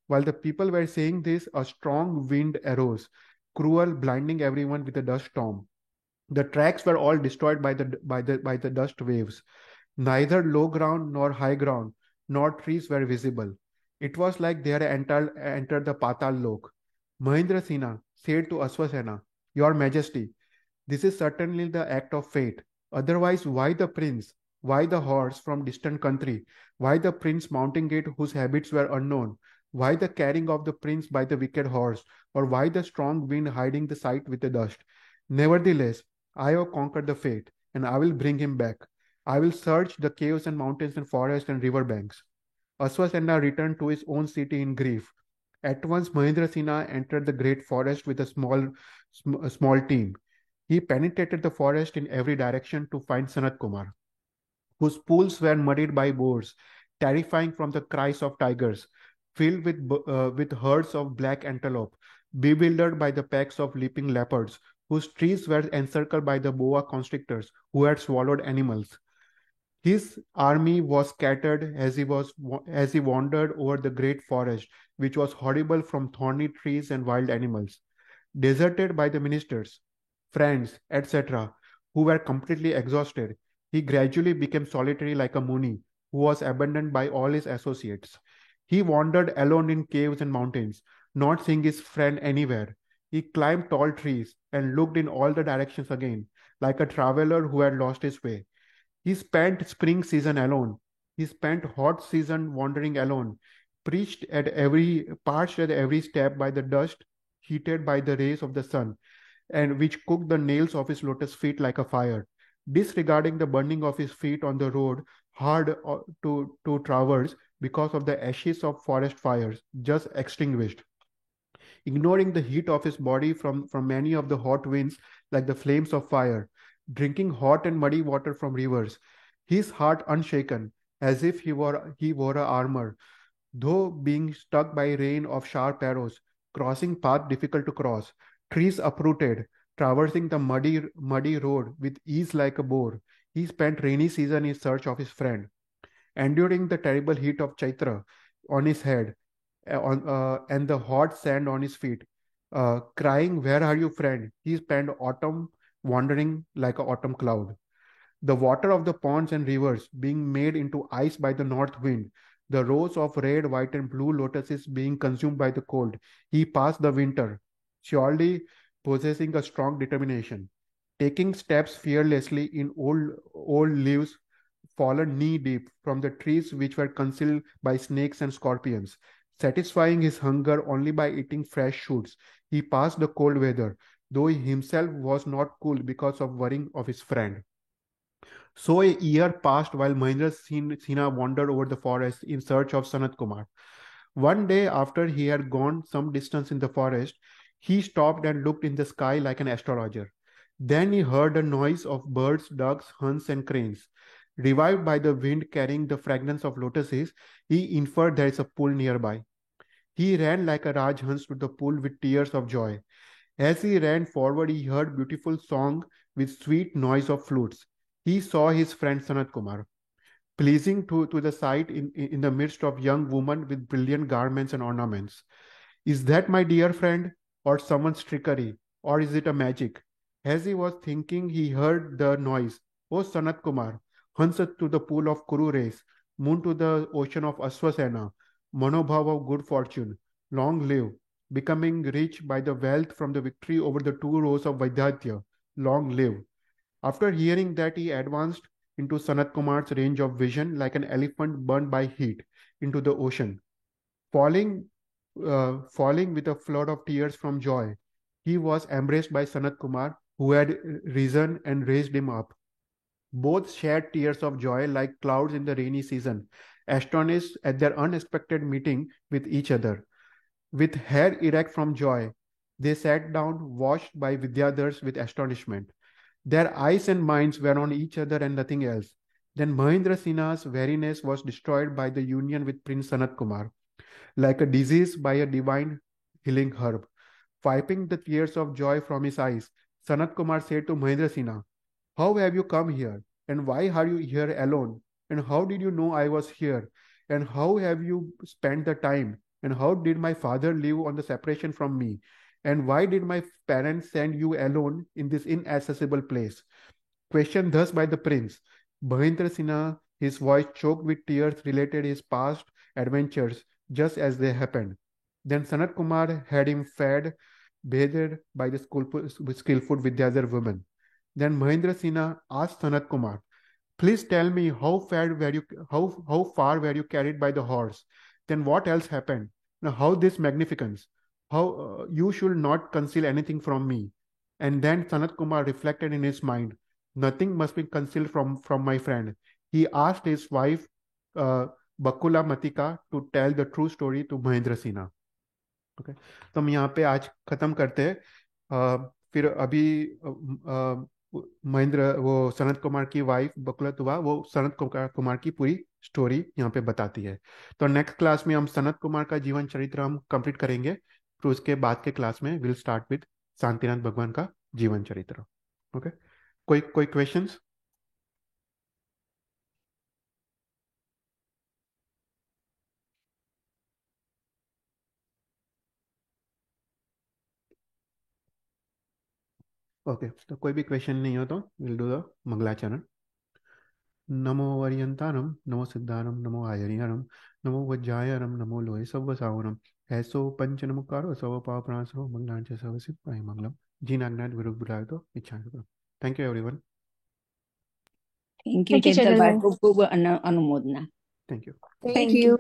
While the people were saying this, a strong wind arose, cruel, blinding everyone with a dust storm. The tracks were all destroyed by the dust waves. Neither low ground nor high ground, nor trees were visible. It was like they had entered the Patal Lok. Mahendra Sina said to Aswasena, Your Majesty, this is certainly the act of fate. Otherwise, why the prince? Why the horse from distant country? Why the prince mounting it whose habits were unknown? Why the carrying of the prince by the wicked horse? Or why the strong wind hiding the sight with the dust? Nevertheless, I have conquered the fate, and I will bring him back. I will search the caves and mountains and forests and river banks. Aswasena returned to his own city in grief. At once, Mahendra Sina entered the great forest with a small team. He penetrated the forest in every direction to find Sanat Kumar, whose pools were muddied by boars, terrifying from the cries of tigers, filled with herds of black antelope, bewildered by the packs of leaping leopards, whose trees were encircled by the boa constrictors who had swallowed animals. His army was scattered as he wandered over the great forest, which was horrible from thorny trees and wild animals. Deserted by the ministers, friends, etc., who were completely exhausted, he gradually became solitary like a Muni who was abandoned by all his associates. He wandered alone in caves and mountains, not seeing his friend anywhere. He climbed tall trees and looked in all the directions again, like a traveler who had lost his way. He spent spring season alone. He spent hot season wandering alone, parched at every step by the dust, heated by the rays of the sun, and which cooked the nails of his lotus feet like a fire. Disregarding the burning of his feet on the road, hard to traverse because of the ashes of forest fires, just extinguished. Ignoring the heat of his body from many of the hot winds like the flames of fire, drinking hot and muddy water from rivers, his heart unshaken, as if he wore a armor, though being struck by rain of sharp arrows, crossing path difficult to cross, trees uprooted, traversing the muddy road with ease like a boar, he spent rainy season in search of his friend, enduring the terrible heat of Chaitra on his head, and the hot sand on his feet, crying, Where are you, friend? He spent autumn wandering like an autumn cloud. The water of the ponds and rivers being made into ice by the north wind, the rows of red, white, and blue lotuses being consumed by the cold. He passed the winter, surely possessing a strong determination, taking steps fearlessly in old leaves fallen knee deep from the trees which were concealed by snakes and scorpions. Satisfying his hunger only by eating fresh shoots, he passed the cold weather, though he himself was not cool because of worrying of his friend. So a year passed while Mahendra Singh wandered over the forest in search of Sanat Kumar. One day, after he had gone some distance in the forest, he stopped and looked in the sky like an astrologer. Then he heard a noise of birds, ducks, hens, and cranes. Revived by the wind carrying the fragrance of lotuses, he inferred there is a pool nearby. He ran like a Rajhans to the pool with tears of joy. As he ran forward, he heard beautiful song with sweet noise of flutes. He saw his friend Sanat Kumar, pleasing to the sight in the midst of young women with brilliant garments and ornaments. Is that my dear friend, or someone's trickery, or is it a magic? As he was thinking, he heard the noise. O Sanat Kumar, Hansat to the pool of Kuru race, Moon to the ocean of Aswasena, Manobhav of good fortune, long live, becoming rich by the wealth from the victory over the two rows of Vaidhyatya, long live. After hearing that, he advanced into Sanat Kumar's range of vision like an elephant burned by heat into the ocean, falling, falling with a flood of tears from joy. He was embraced by Sanat Kumar, who had risen and raised him up. Both shed tears of joy like clouds in the rainy season, astonished at their unexpected meeting with each other. With hair erect from joy, they sat down, watched by Vidyadhars with astonishment. Their eyes and minds were on each other and nothing else. Then Mahendra Sinha's weariness was destroyed by the union with Prince Sanat Kumar, like a disease by a divine healing herb. Wiping the tears of joy from his eyes, Sanat Kumar said to Mahendra Sinha, "How have you come here? And why are you here alone? And how did you know I was here? And how have you spent the time? And how did my father live on the separation from me? And why did my parents send you alone in this inaccessible place?" Questioned thus by the prince, Mahendra Sinha, his voice choked with tears, related his past adventures just as they happened. Then Sanat Kumar had him fed, bathed by the skillful Vidyadhar woman. Then Mahendra Sinha asked Sanat Kumar, "Please tell me how far were you carried by the horse? Then what else happened? Now how this magnificence? How you should not conceal anything from me." And then Sanat Kumar reflected in his mind, "Nothing must be concealed from my friend." He asked his wife Bakula Matika to tell the true story to Mahendra Sinha. Okay. तो हम यहाँ पे आज खत्म करते हैं। फिर अभी महेंद्र वो सनत कुमार की वाइफ बकुला तुवा वो सनत कुमार की पूरी स्टोरी यहाँ पे बताती है। तो नेक्स्ट क्लास में हम सनत कुमार का जीवन चरित्र हम कंप्लीट करेंगे। फिर उसके बाद के क्लास में विल स्टार्ट विद शांतिनाथ भगवान का जीवन चरित्र। ओके, कोई क्वेश्चंस? ओके, तो कोई भी क्वेश्चन नहीं हो तो विल डू द मंगलाचरण। नमो वरियंतारम, नमो सिद्धारम, नमो आयरियारम, नमो वज्रायरम, नमो लोहे सव्वसावरम, ऐसो पंच नमकारो सव पापनाशो मंगलांच सव सिद्धाय मंगलम। जी नागनाथ विरुद्ध बुलाए तो इच्छा करो। Thank you everyone. Thank you Thank you, Chanchal भाई, Chandra. खूब खूब अनुमोदना। Thank you. Thank you.